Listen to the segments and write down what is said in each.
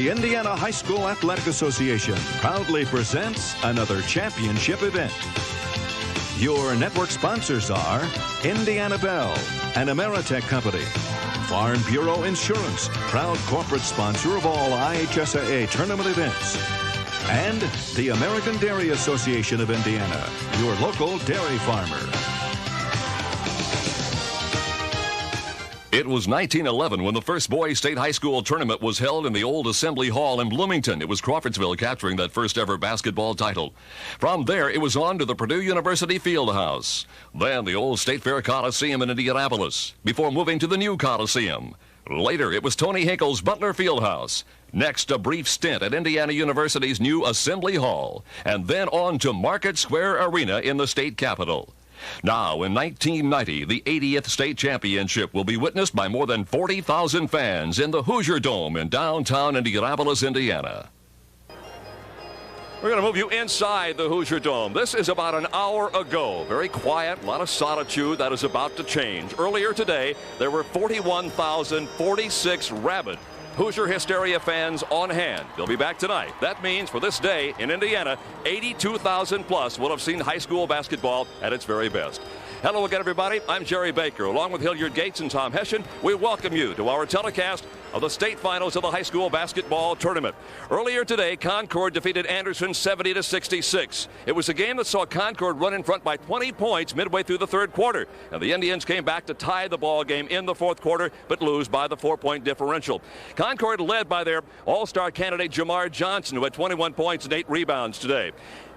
The Indiana High School Athletic Association proudly presents another championship event. Your network sponsors are Indiana Bell, an Ameritech company. Farm Bureau Insurance, proud corporate sponsor of all IHSAA tournament events. And the American Dairy Association of Indiana, your local dairy farmer. It was 1911 when the first boys state high school tournament was held in the old Assembly Hall in Bloomington. It was Crawfordsville capturing that first ever basketball title. From there, it was on to the Purdue University Fieldhouse. Then the old State Fair Coliseum in Indianapolis, before moving to the new Coliseum. Later, it was Tony Hinkle's Butler Fieldhouse. Next, a brief stint at Indiana University's new Assembly Hall. And then on to Market Square Arena in the state capitol. Now, in 1990, the 80th state championship will be witnessed by more than 40,000 fans in the Hoosier Dome in downtown Indianapolis, Indiana. We're going to move you inside the Hoosier Dome. This is about an hour ago. Very quiet, a lot of solitude. That is about to change. Earlier today, there were 41,046 rabid Hoosier Hysteria fans on hand. They'll be back tonight. That means for this day in Indiana, 82,000 plus will have seen high school basketball at its very best. Hello again, everybody. I'm Jerry Baker. Along with Hilliard Gates and Tom Hessian, we welcome you to our telecast of the state finals of the high school basketball tournament. Earlier today, Concord defeated Anderson 70-66. It was a game that saw Concord run in front by 20 points midway through the third quarter. And the Indians came back to tie the ball game in the fourth quarter, but lose by the 4-point differential. Concord led by their all-star candidate Jamar Johnson, who had 21 points and 8 rebounds today.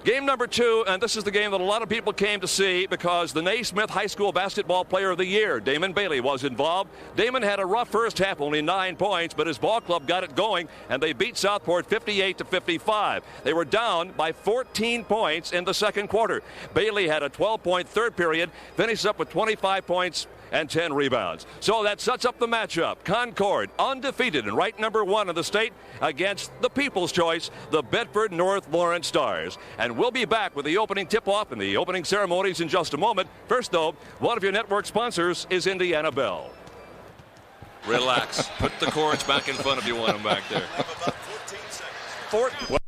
Game number 2, and this is the game that a lot of people came to see because the Naismith High School Basketball Player of the Year, Damon Bailey, was involved. Damon had a rough first half, only 9 points, but his ball club got it going, and they beat Southport 58-55. They were down by 14 points in the second quarter. Bailey had a 12-point third period, finished up with 25 points and 10 rebounds. So that sets up the matchup. Concord, undefeated and ranked number 1 in the state against the People's Choice, the Bedford North Lawrence Stars. And we'll be back with the opening tip-off and the opening ceremonies in just a moment. First, though, one of your network sponsors is Indiana Bell. Relax. Put the cords back in front if you want them back there. About 14 seconds.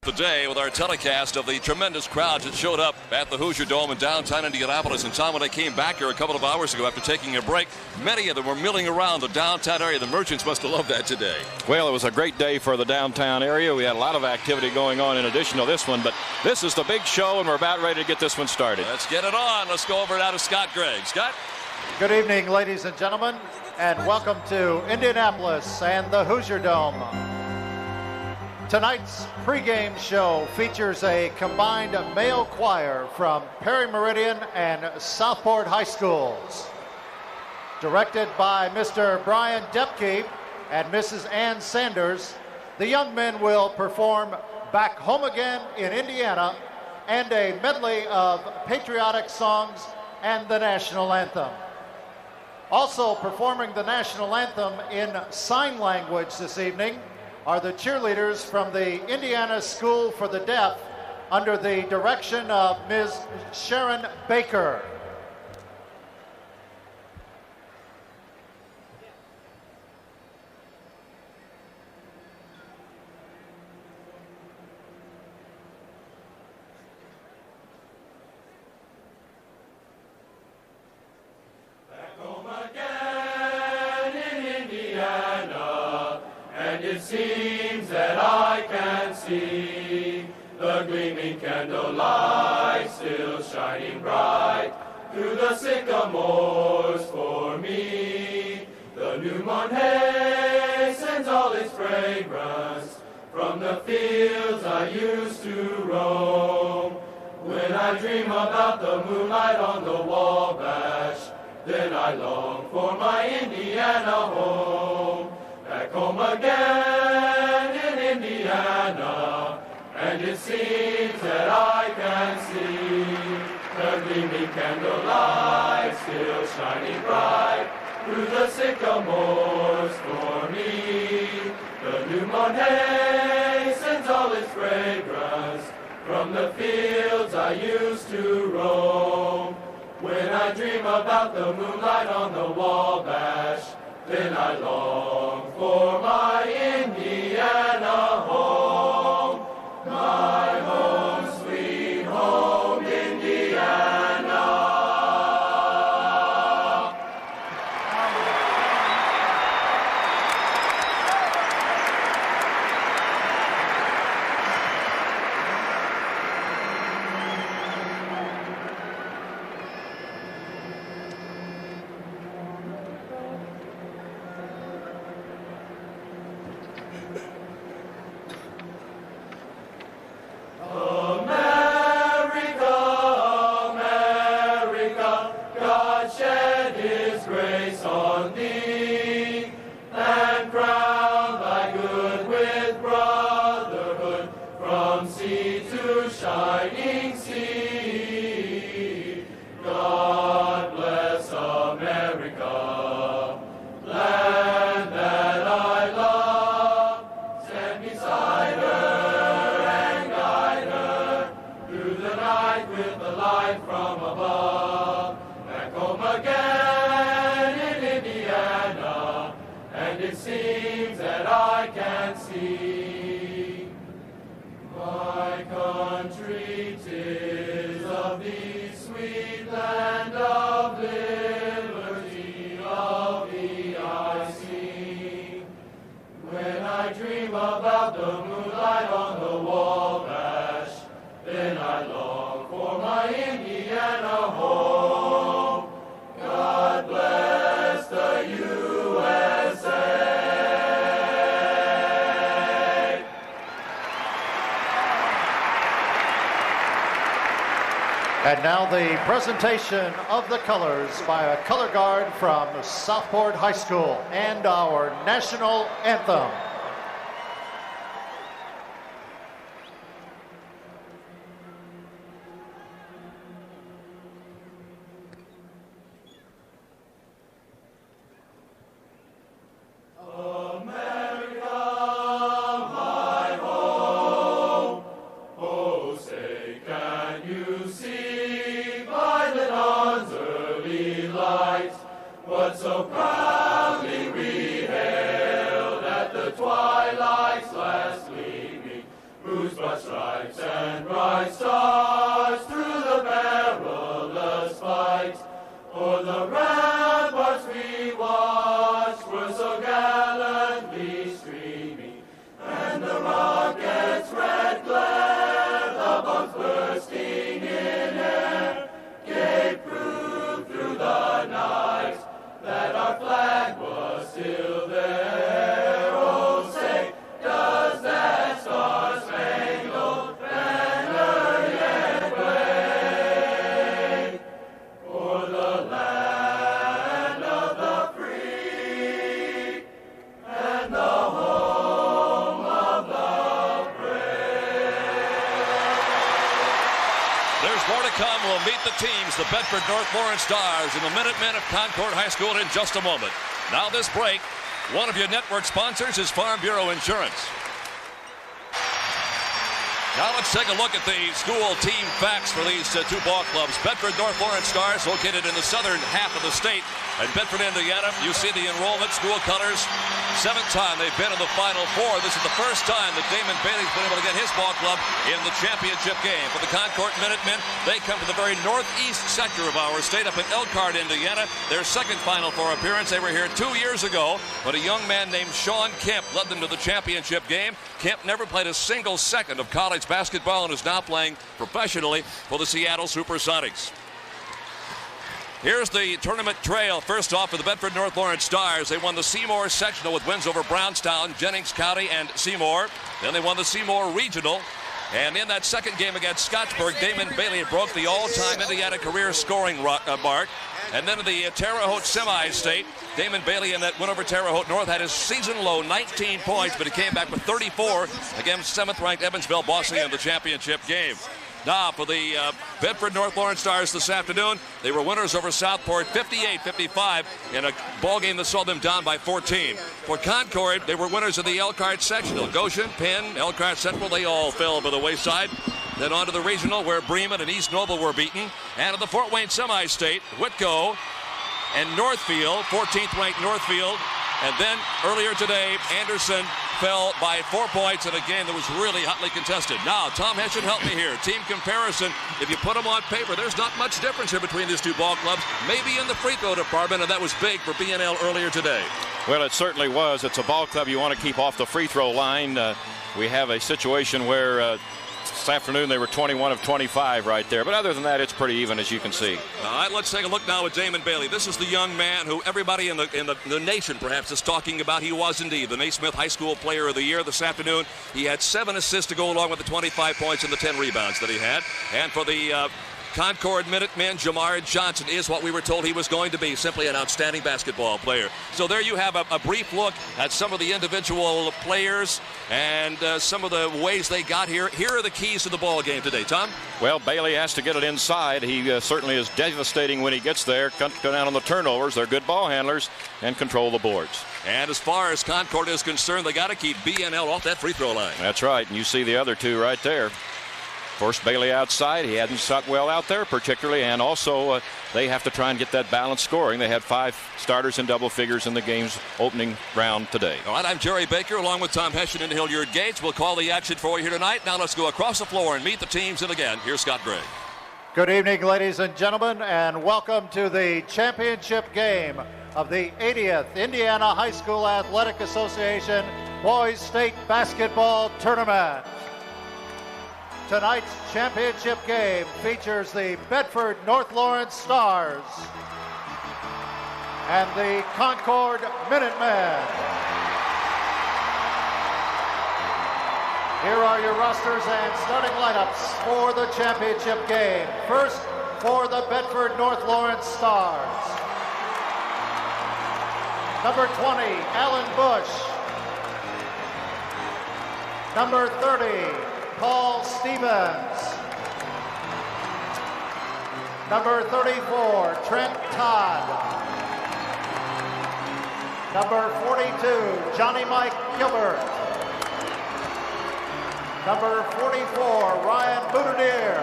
Today with our telecast of the tremendous crowds that showed up at the Hoosier Dome in downtown Indianapolis. And Tom, when I came back here a couple of hours ago after taking a break, many of them were milling around the downtown area. The merchants must have loved that today. Well, it was a great day for the downtown area. We had a lot of activity going on in addition to this one, but this is the big show, and we're about ready to get this one started. Let's get it on. Let's go over now to Scott Gregg. Scott? Good evening, ladies and gentlemen, and welcome to Indianapolis and the Hoosier Dome. Tonight's pregame show features a combined male choir from Perry Meridian and Southport High Schools. Directed by Mr. Brian Depke and Mrs. Ann Sanders, the young men will perform Back Home Again in Indiana and a medley of patriotic songs and the national anthem. Also performing the national anthem in sign language this evening are the cheerleaders from the Indiana School for the Deaf under the direction of Ms. Sharon Baker. Back home again in Indiana, and it seems that I can see the gleaming candlelight still shining bright through the sycamores for me. The new mown hay sends all its fragrance from the fields I used to roam. When I dream about the moonlight on the Wabash, then I long for my Indiana home. Back home again in Indiana, and it seems that I can see the gleaming candlelight still shining bright through the sycamores for me. The new mown hay sends all its fragrance from the fields I used to roam. When I dream about the moonlight on the Wabash, then I long for my Indiana home, my home, sweet home, Indiana. Shining sea, God bless America, land that I love. Stand beside her and guide her through the night with the light from above. Back home again in Indiana, and it seems that I can see my country, 'tis of the sweet land of liberty, of thee I sing. When I dream about the moonlight on the Wabash, then I long for my Indiana home. God bless the USA. And now the presentation of the colors by a color guard from Southport High School and our national anthem. What so proudly we hailed at the twilight's last gleaming, whose broad stripes and bright stars through the perilous fight, o'er the ramparts we watched were so gallantly streaming, and the rocket's red glare, the bombs bursting in air, gave proof through the night that our flag was still there. Oh, say, does that star-spangled banner yet wave for the land of the free and the home of the brave? There's more to come. We'll meet the teams, the Bedford North Lawrence Stars and the Minutemen of Concord High School in just a moment. Now this break, one of your network sponsors is Farm Bureau Insurance. Now let's take a look at the school team facts for these two ball clubs. Bedford North Lawrence Stars, located in the southern half of the state. At Bedford, Indiana, you see the enrollment, school colors. 7th time they've been in the Final Four. This is the first time that Damon Bailey's been able to get his ball club in the championship game. For the Concord Minutemen, they come from the very northeast sector of our state, up in Elkhart, Indiana. Their second Final Four appearance. They were here 2 years ago, but a young man named Sean Kemp led them to the championship game. Kemp never played a single second of college basketball and is now playing professionally for the Seattle Supersonics. Here's the tournament trail. First off, for the Bedford North Lawrence Stars, they won the Seymour Sectional with wins over Brownstown, Jennings County, and Seymour. Then they won the Seymour Regional. And in that second game against Scottsburg, Damon Bailey broke the all-time Indiana career scoring mark. And then in the Terre Haute semi-state, Damon Bailey in that win over Terre Haute North had his season-low 19 points, but he came back with 34 against 7th-ranked Evansville, bossing in the championship game. Now, for the Bedford North Lawrence Stars this afternoon, they were winners over Southport 58-55 in a ball game that saw them down by 14. For Concord, they were winners of the Elkhart Sectional. Goshen, Penn, Elkhart Central, they all fell by the wayside. Then on to the regional, where Bremen and East Noble were beaten. And at the Fort Wayne semi-state, Whitco and Northfield, 14th-ranked Northfield, And then earlier today, Anderson fell by 4 points in a game that was really hotly contested. Now, Tom Hessian, help me here. Team comparison, if you put them on paper, there's not much difference here between these two ball clubs, maybe in the free throw department, and that was big for BNL earlier today. Well, it certainly was. It's a ball club you want to keep off the free throw line. We have a situation where this afternoon they were 21 of 25 right there. But other than that, it's pretty even, as you can see. All right, let's take a look now at Damon Bailey. This is the young man who everybody in the nation perhaps is talking about. He was indeed the Naismith High School Player of the Year this afternoon. He had 7 assists to go along with the 25 points and the 10 rebounds that he had. And for the Concord Minutemen, Jamar Johnson is what we were told he was going to be, simply an outstanding basketball player. So there you have a brief look at some of the individual players and some of the ways they got here. Here are the keys to the ball game today. Tom? Well, Bailey has to get it inside. He certainly is devastating when he gets there. Go down on the turnovers. They're good ball handlers and control the boards. And as far as Concord is concerned, they got to keep BNL off that free throw line. That's right. And you see the other two right there. Forced Bailey outside. He hadn't shot well out there particularly, and also they have to try and get that balanced scoring. They had 5 starters in double figures in the game's opening round today. All right, I'm Jerry Baker along with Tom Hessian and Hilliard Gates. We'll call the action for you here tonight. Now let's go across the floor and meet the teams. And again, here's Scott Gray. Good evening, ladies and gentlemen, and welcome to the championship game of the 80th Indiana High School Athletic Association Boys State Basketball Tournament. Tonight's championship game features the Bedford North Lawrence Stars and the Concord Minutemen. Here are your rosters and starting lineups for the championship game. First, for the Bedford North Lawrence Stars. Number 20, Alan Bush. Number 30, Paul Stevens. Number 34, Trent Todd. Number 42, Johnny Mike Gilbert. Number 44, Ryan Boudinier.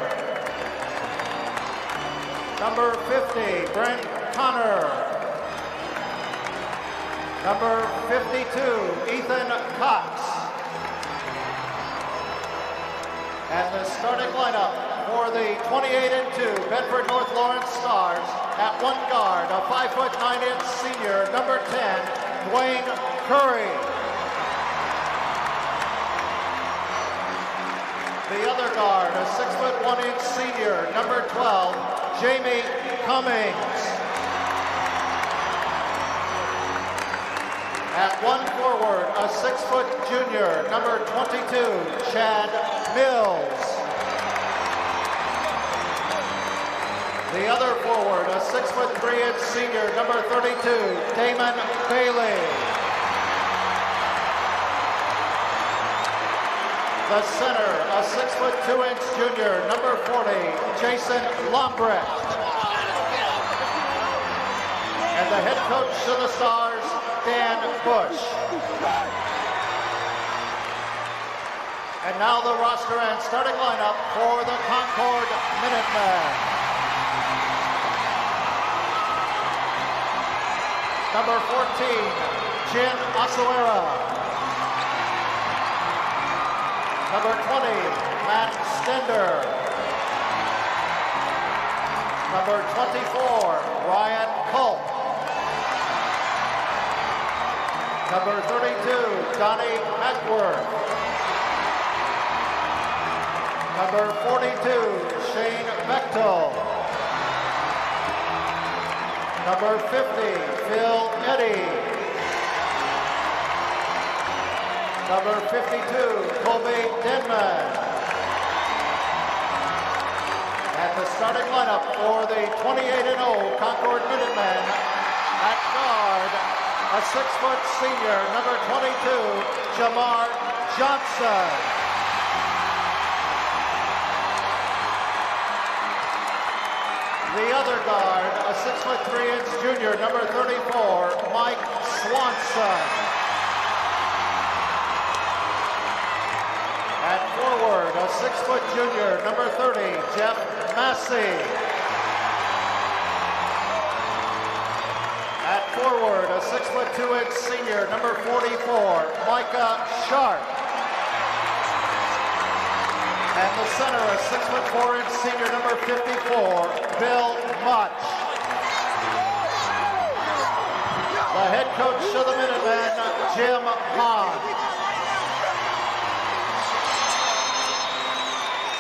Number 50, Brent Connor. Number 52, Ethan Cox. And the starting lineup for the 28-2 Bedford North Lawrence Stars. At one guard, a 5'9" senior, number 10, Dwayne Curry. The other guard, a 6'1" senior, number 12, Jamie Cummings. At one forward, a 6-foot junior, number 22, Chad Mills. The other forward, a 6'3" senior, number 32, Damon Bailey. The center, a 6'2" junior, number 40, Jason Lombrecht. And the head coach of the Stars, Dan Bush. And now the roster and starting lineup for the Concord Minutemen. Number 14, Jin Asuera. Number 20, Matt Stender. Number 24, Ryan Culp. Number 32, Donnie Hackworth. Number 42, Shane Bechtel. Number 50, Phil Eddy. Number 52, Colby Denman. And the starting lineup for the 28-0 Concord Minutemen. At guard, a 6-foot senior, number 22, Jamar Johnson. The other guard, a 6'3" junior, number 34, Mike Swanson. At forward, a 6-foot junior, number 30, Jeff Massey. At forward, a a 6'2" senior, number 44, Micah Sharp. And the center, a 6'4" senior, number 54, Bill Much. The head coach of the Minutemen, Jim Hahn.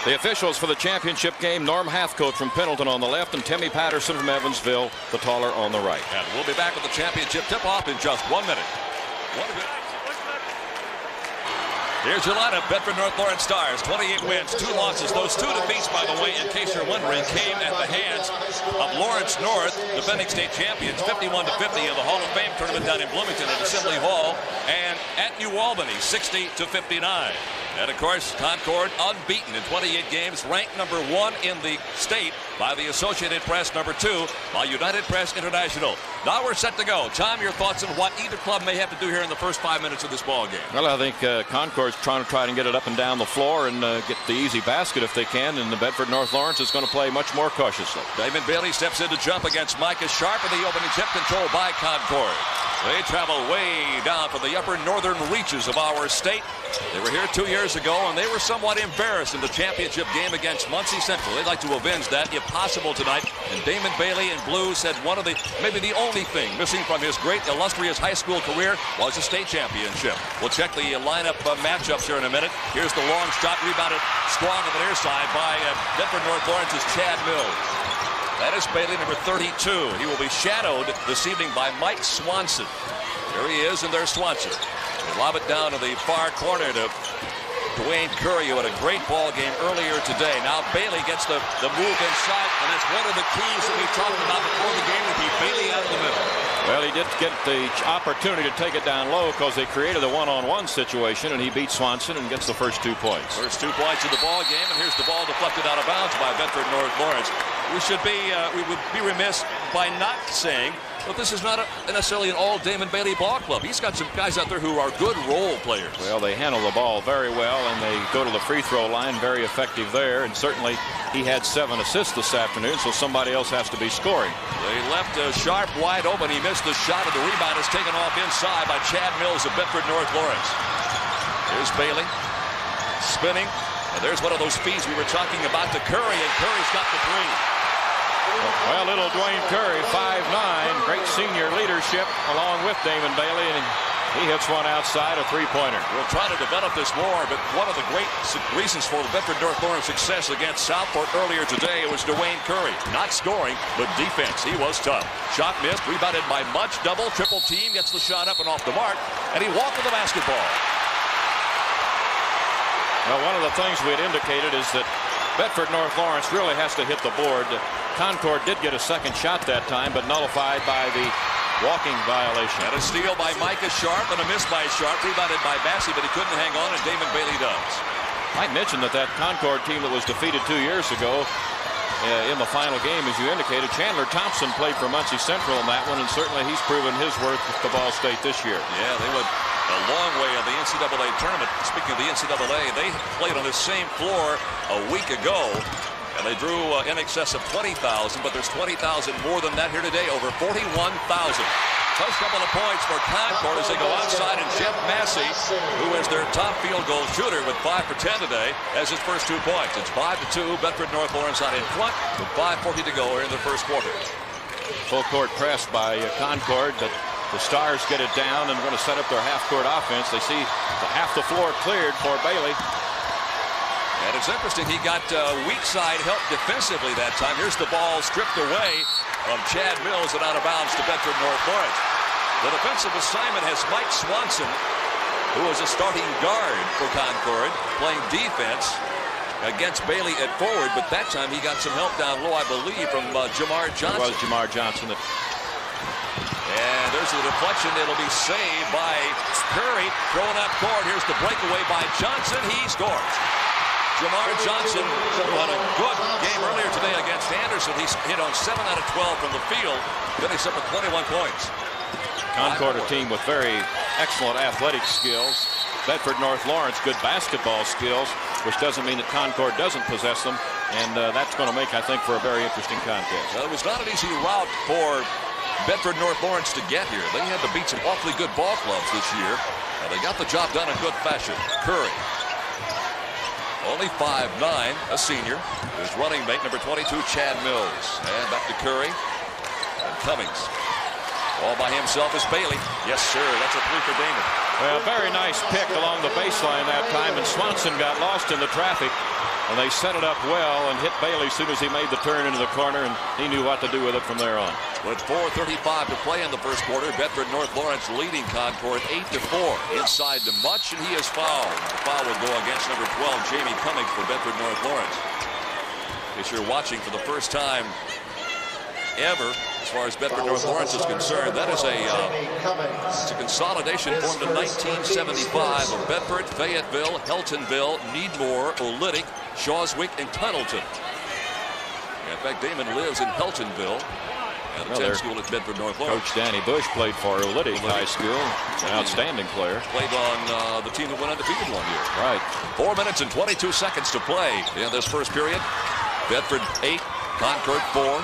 The officials for the championship game, Norm Hathcote from Pendleton on the left and Timmy Patterson from Evansville, the taller, on the right. And we'll be back with the championship tip-off in just 1 minute. Here's your lineup. Bedford North Lawrence Stars, 28 wins, 2 losses. Those 2 defeats, by the way, in case you're wondering, came at the hands of Lawrence North, defending state champions, 51-50 in the Hall of Fame tournament down in Bloomington at Assembly Hall, and at New Albany, 60-59. And, of course, Concord unbeaten in 28 games, ranked number 1 in the state by the Associated Press, number 2 by United Press International. Now we're set to go. Tom, your thoughts on what either club may have to do here in the first 5 minutes of this ball game? Well, I think Concord's trying to get it up and down the floor and get the easy basket if they can, and the Bedford North Lawrence is going to play much more cautiously. Damon Bailey steps in to jump against Micah Sharp in the opening tip, controlled by Concord. They travel way down from the upper northern reaches of our state. They were here 2 years ago, and they were somewhat embarrassed in the championship game against Muncie Central. They'd like to avenge that, if possible, tonight. And Damon Bailey in blue said maybe the only thing missing from his great, illustrious high school career was a state championship. We'll check the lineup matchups here in a minute. Here's the long shot, rebounded strong on the near side by Bedford North Lawrence's Chad Mills. That is Bailey, number 32. He will be shadowed this evening by Mike Swanson. There he is, and there's Swanson. They lob it down to the far corner to Dwayne Curry, who had a great ball game earlier today. Now Bailey gets the move inside, and it's one of the keys that we talked about before the game, to keep Bailey out of the middle. Well, he did get the opportunity to take it down low because they created a one-on-one situation, and he beat Swanson and gets the first 2 points. First 2 points of the ball game, and here's the ball deflected out of bounds by Bedford North Lawrence. We would be remiss by not saying that this is not necessarily an all Damon Bailey ball club. He's got some guys out there who are good role players. Well, they handle the ball very well, and they go to the free throw line, very effective there. And certainly he had 7 assists this afternoon, so somebody else has to be scoring. They left Sharp wide open. He missed the shot, and the rebound is taken off inside by Chad Mills of Bedford North Lawrence. There's Bailey spinning, and there's one of those feeds we were talking about to Curry, and Curry's got the 3. Well, little Dwayne Curry, 5'9", great senior leadership along with Damon Bailey, and he hits one outside, a 3-pointer. We'll try to develop this more, but one of the great reasons for the Bedford North Lawrence success against Southport earlier today was Dwayne Curry. Not scoring, but defense. He was tough. Shot missed, rebounded by Much, double, triple team, gets the shot up and off the mark, and he walked with the basketball. Well, one of the things we had indicated is that Bedford North Lawrence really has to hit the board. Concord did get a second shot that time, but nullified by the walking violation. And a steal by Micah Sharp and a miss by Sharp, rebounded by Bassey, but he couldn't hang on, and Damon Bailey does. I mentioned that Concord team that was defeated 2 years ago in the final game, as you indicated, Chandler Thompson played for Muncie Central in that one, and certainly he's proven his worth with the Ball State this year. Yeah, they went a long way in the NCAA tournament. Speaking of the NCAA, they played on this same floor a week ago, and they drew in excess of 20,000, but there's 20,000 more than that here today, over 41,000. First couple of points for Concord as they go outside, and Jeff Massey, who is their top field goal shooter with 5 for 10 today, has his first 2 points. It's 5-2, Bedford North Lawrence out in front with 5:40 to go here in the first quarter. Full court press by Concord, but the Stars get it down and going to set up their half-court offense. They see half the floor cleared for Bailey. And it's interesting, he got weak side help defensively that time. Here's the ball stripped away from Chad Mills and out of bounds to Bedford North Lawrence. The defensive assignment has Mike Swanson, who is a starting guard for Concord, playing defense against Bailey at forward, but that time he got some help down low, I believe, from Jamar Johnson. It was Jamar Johnson. And there's the deflection. It'll be saved by Curry. Throwing up court. Here's the breakaway by Johnson. He scores. Jamar Johnson, who had a good game earlier today against Anderson. He's hit on 7 out of 12 from the field. Finished up with 21 points. Concord, a team with very excellent athletic skills. Bedford North Lawrence, good basketball skills, which doesn't mean that Concord doesn't possess them. And that's going to make, I think, for a very interesting contest. Well, it was not an easy route for Bedford North Lawrence to get here. They had to beat some awfully good ball clubs this year. And they got the job done in good fashion. Curry, only 5'9", a senior. His running mate, number 22, Chad Mills. And back to Curry and Cummings. All by himself is Bailey. Yes, sir. That's a three for Damon. Well, very nice pick along the baseline that time, and Swanson got lost in the traffic, and they set it up well and hit Bailey as soon as he made the turn into the corner, and he knew what to do with it from there on. With 4:35 to play in the first quarter, Bedford North Lawrence leading Concord 8-4. Inside to Much, and he is fouled. The foul will go against number 12, Jamie Cummings, for Bedford North Lawrence. If you're watching for the first time ever, as far as Bedford North Lawrence is concerned, that is it's a consolidation formed in 1975 of Bedford, Fayetteville, Heltonville, Needmore, Olytic, Shawswick, and Tunnelton. In fact, Damon lives in Heltonville and attends school at Bedford North Lawrence. Coach Danny Bush played for Olytic High School, an outstanding player. Played on the team that went undefeated one year. Right. 4 minutes and 22 seconds to play in this first period. Bedford 8, Concord 4.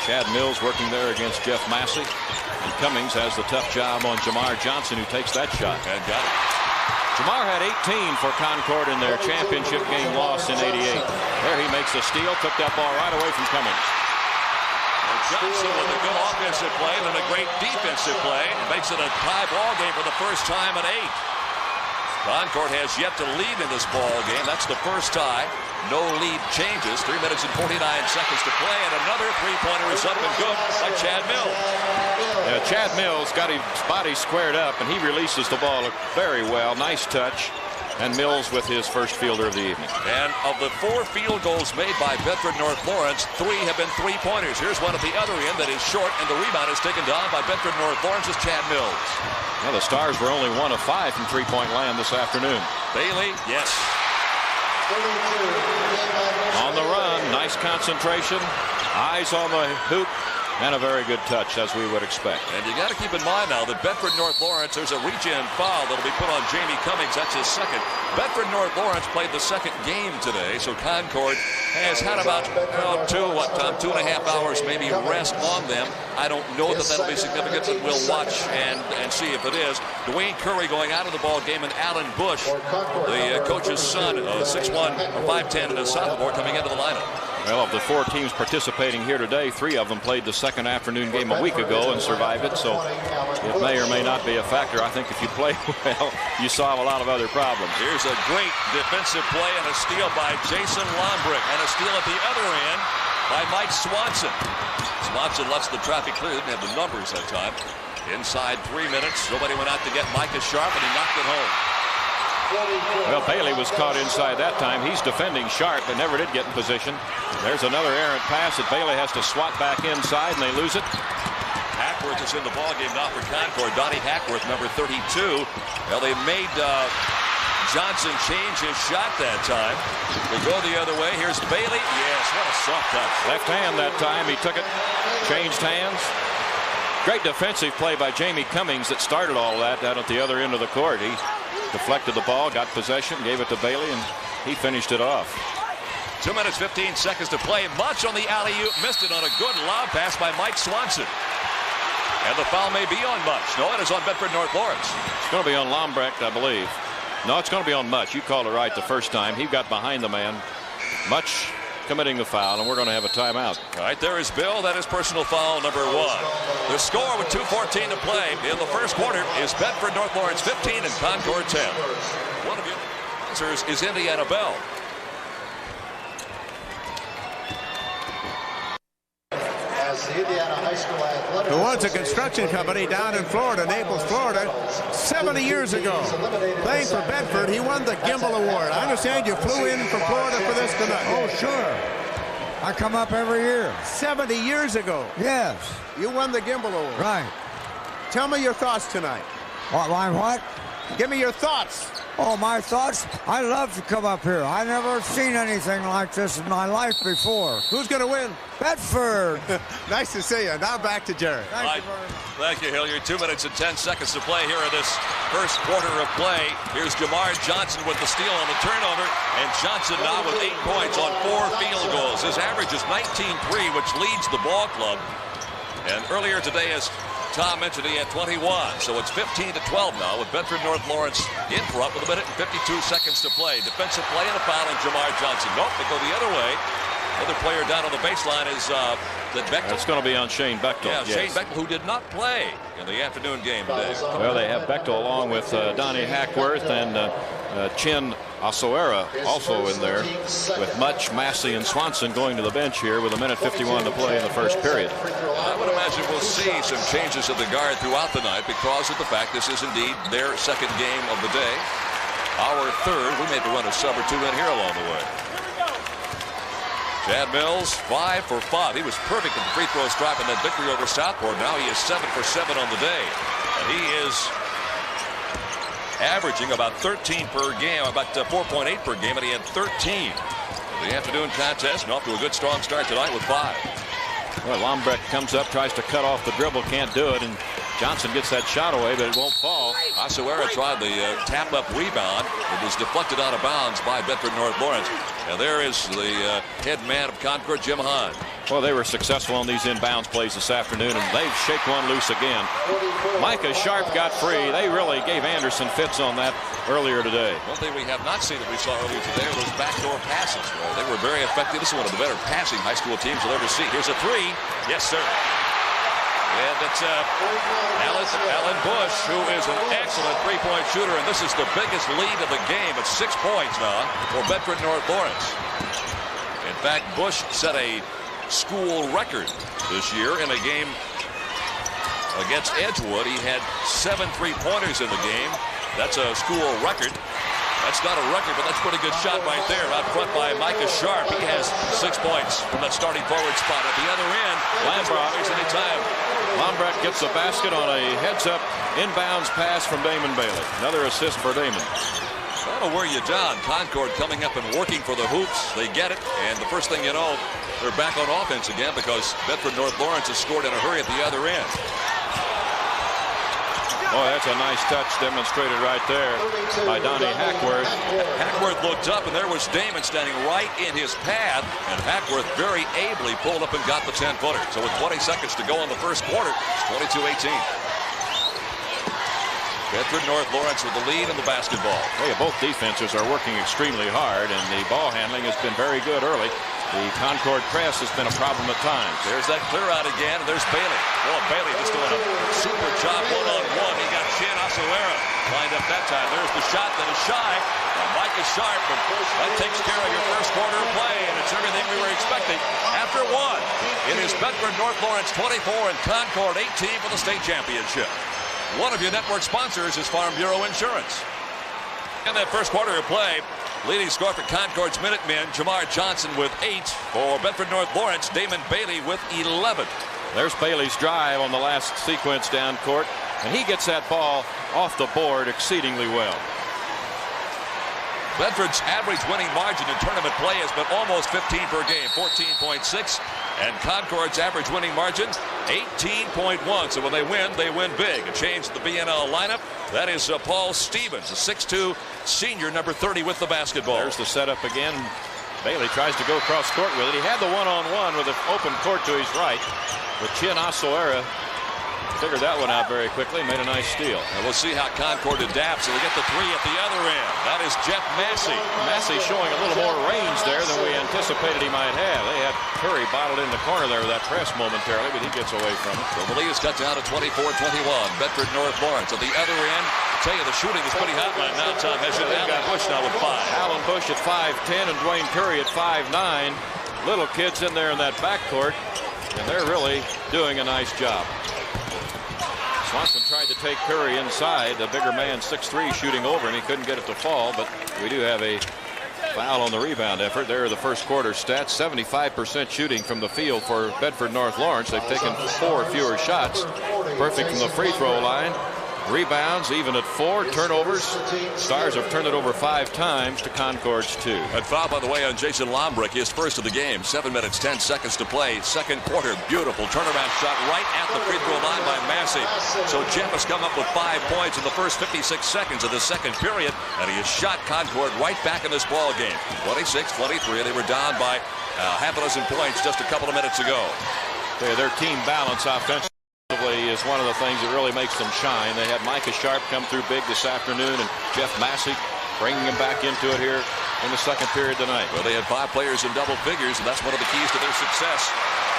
Chad Mills working there against Jeff Massey. And Cummings has the tough job on Jamar Johnson, who takes that shot. And got it. Jamar had 18 for Concord in their championship game loss in '88. There he makes a steal, took that ball right away from Cummings. And Johnson with a good offensive play and a great defensive play. Makes it a tie ball game for the first time at 8. Concord has yet to lead in this ball game. That's the first tie. No lead changes. 3 minutes and 49 seconds to play, and another three-pointer is up and good by Chad Mills. Yeah, Chad Mills got his body squared up, and he releases the ball very well. Nice touch. And Mills with his first fielder of the evening. And of the 4 field goals made by Bedford North Lawrence, 3 have been three-pointers. Here's one at the other end that is short, and the rebound is taken down by Bedford North Lawrence's Chad Mills. Well, the Stars were only 1 of 5 from three-point land this afternoon. Bailey, yes. On the run, nice concentration, eyes on the hoop, and a very good touch, as we would expect. And you got to keep in mind now that Bedford North Lawrence, there's a reach-in foul that'll be put on Jamie Cummings. That's his second. Bedford North Lawrence played the second game today, so Concord has had about 2.5 hours maybe rest on them. I don't know that that'll be significant, but we'll watch and see if it is. Dwayne Curry going out of the ball game, and Alan Bush, the coach's son, 6'1", 5'10", and a sophomore, coming into the lineup. Well, of the 4 teams participating here today, 3 of them played the second afternoon game a week ago and survived it, so it may or may not be a factor. I think if you play well, you solve a lot of other problems. Here's a great defensive play and a steal by Jason Lombrick, and a steal at the other end by Mike Swanson. Swanson lets the traffic clear. Didn't have the numbers that time. Inside 3 minutes, nobody went out to get Micah Sharp, and he knocked it home. Well, Bailey was caught inside that time. He's defending Sharp, but never did get in position. There's another errant pass that Bailey has to swat back inside, and they lose it. Hackworth is in the ballgame now for Concord. Donnie Hackworth, number 32. Well, they made Johnson change his shot that time. We'll go the other way. Here's Bailey. Yes, what a soft touch. Left hand that time. He took it, changed hands. Great defensive play by Jamie Cummings that started all that down at the other end of the court. He deflected the ball, got possession, gave it to Bailey, and he finished it off. 2 minutes, 15 seconds to play. Much on the alley-oop. Missed it on a good lob pass by Mike Swanson. And the foul may be on Much. No, it is on Bedford North Lawrence. It's going to be on Lombrecht, I believe. No, it's going to be on Much. You called it right the first time. He got behind the man. Much committing the foul, and we're going to have a timeout. All right, there is Bill. That is personal foul number 1. The score with 2:14 to play in the first quarter is Bedford North Lawrence 15 and Concord 10. One of your answers is Indiana Bell. As the Indiana High School Athletic Who owns a construction company down in Florida, Naples, Florida, 70 years ago. Playing for Bedford, he won the Gimbel Award. I understand you flew in from Florida for this tonight. Oh, sure. I come up every year. 70 years ago. Yes. You won the Gimbel Award. Right. Tell me your thoughts tonight. What? Give me your thoughts. Oh, my thoughts? I love to come up here. I never seen anything like this in my life before. Who's going to win? Bedford. Nice to see you. Now back to Jerry. Thank you, Hilliard. 2 minutes and 10 seconds to play here in this first quarter of play. Here's Jamar Johnson with the steal on the turnover, and Johnson now with 8 points on 4 field goals. His average is 19-3, which leads the ball club. And earlier today, as Tom mentioned, he had 21, so it's 15-12 now with Bedford North Lawrence in front with 1 minute and 52 seconds to play. Defensive play and a foul on Jamar Johnson. Nope, they go the other way. Other player down on the baseline is Bechtel. It's going to be on Shane Bechtel. Yeah, yes. Shane Bechtel, who did not play in the afternoon game today. Well, they have Bechtel along with Donnie Hackworth and Chin Asoera also in there, with Much, Massey, and Swanson going to the bench here with 1 minute 51 to play in the first period. I would imagine we'll see some changes at the guard throughout the night because of the fact this is indeed their second game of the day. Our third. We maybe run a sub or two in here along the way. Chad Mills, 5 for 5. He was perfect at the free throw stripe in that victory over Southport. Now he is 7 for 7 on the day. And he is averaging about 13 per game, about 4.8 per game, and he had 13 in the afternoon contest, and off to a good strong start tonight with 5. Well, Lombrecht comes up, tries to cut off the dribble, can't do it, and Johnson gets that shot away, but it won't fall. Asoera tried the tap-up rebound. It was deflected out of bounds by Bedford North Lawrence. And there is the head man of Concord, Jim Hahn. Well, they were successful on these inbounds plays this afternoon, and they've shake one loose again. Micah Sharp got free. They really gave Anderson fits on that earlier today. One thing we have not seen that we saw earlier today are those backdoor passes. Well, they were very effective. This is one of the better passing high school teams you'll ever see. Here's a 3. Yes, sir. And it's Alan Bush, who is an excellent three-point shooter, and this is the biggest lead of the game at 6 points now for Bedford North Lawrence. In fact, Bush set a school record this year in a game against Edgewood. He had 7 3-pointers in the game. That's a school record. That's not a record, but that's a pretty good shot right there out front by Micah Sharp. He has 6 points from that starting forward spot. At the other end, Lambrecht anytime. Lambrecht gets the basket on a heads-up inbounds pass from Damon Bailey. Another assist for Damon. That'll wear you down. Concord coming up and working for the hoops. They get it, and the first thing you know, they're back on offense again because Bedford North Lawrence has scored in a hurry at the other end. Oh, that's a nice touch demonstrated right there by Donnie Hackworth. Hackworth looked up, and there was Damon standing right in his path, and Hackworth very ably pulled up and got the 10-footer. So with 20 seconds to go in the first quarter, it's 22-18. Bedford North Lawrence with the lead in the basketball. Hey, both defenses are working extremely hard, and the ball handling has been very good early. The Concord press has been a problem at times. There's that clear out again, and there's Bailey. Well, Bailey just doing a super job one-on-one. He got Chin Asoera lined up that time. There's the shot that is shy by Micah Sharp, but that takes care of your first quarter of play, and it's everything we were expecting. After 1, it is Bedford North Lawrence 24 and Concord 18 for the state championship. One of your network sponsors is Farm Bureau Insurance. In that first quarter of play, leading scorer for Concord's Minutemen, Jamar Johnson with 8. For Bedford North Lawrence, Damon Bailey with 11. There's Bailey's drive on the last sequence down court, and he gets that ball off the board exceedingly well. Bedford's average winning margin in tournament play has been almost 15 per game, 14.6. And Concord's average winning margin, 18.1. So when they win big. A change to the BNL lineup. That is Paul Stevens, a 6'2 senior, number 30 with the basketball. There's the setup again. Bailey tries to go cross court with it. He had the one-on-one with an open court to his right. But Chin Asoera figured that one out very quickly, made a nice steal. And we'll see how Concord adapts. So they get the 3 at the other end. That is Jeff Massey. Massey showing a little more range there than we anticipated he might have. They had Curry bottled in the corner there with that press momentarily, but he gets away from it. So the lead is cut down to 24-21. Bedford North Lawrence. At the other end, I tell you, the shooting is pretty hot right now. Tom has it. Alan Bush now with 5. Alan Bush at 5'10 and Dwayne Curry at 5'9. Little kids in there in that backcourt, and they're really doing a nice job. Swanson tried to take Curry inside. The bigger man, 6'3", shooting over, and he couldn't get it to fall, but we do have a foul on the rebound effort. There are the first quarter stats. 75% shooting from the field for Bedford North Lawrence. They've taken 4 fewer shots. Perfect from the free throw line. Rebounds even at 4. Turnovers. Stars have turned it over 5 times to Concord's 2. That foul, by the way, on Jason Lombrick, his first of the game. 7 minutes, 10 seconds to play. Second quarter, beautiful turnaround shot right at the free throw line by Massey. So Jeff has come up with 5 points in the first 56 seconds of the second period, and he has shot Concord right back in this ball game. 26-23. They were down by half a dozen points just a couple of minutes ago. Their team balance offensively is one of the things that really makes them shine. They had Micah Sharp come through big this afternoon, and Jeff Massey bringing him back into it here in the second period tonight. Well, they had 5 players in double figures, and that's one of the keys to their success.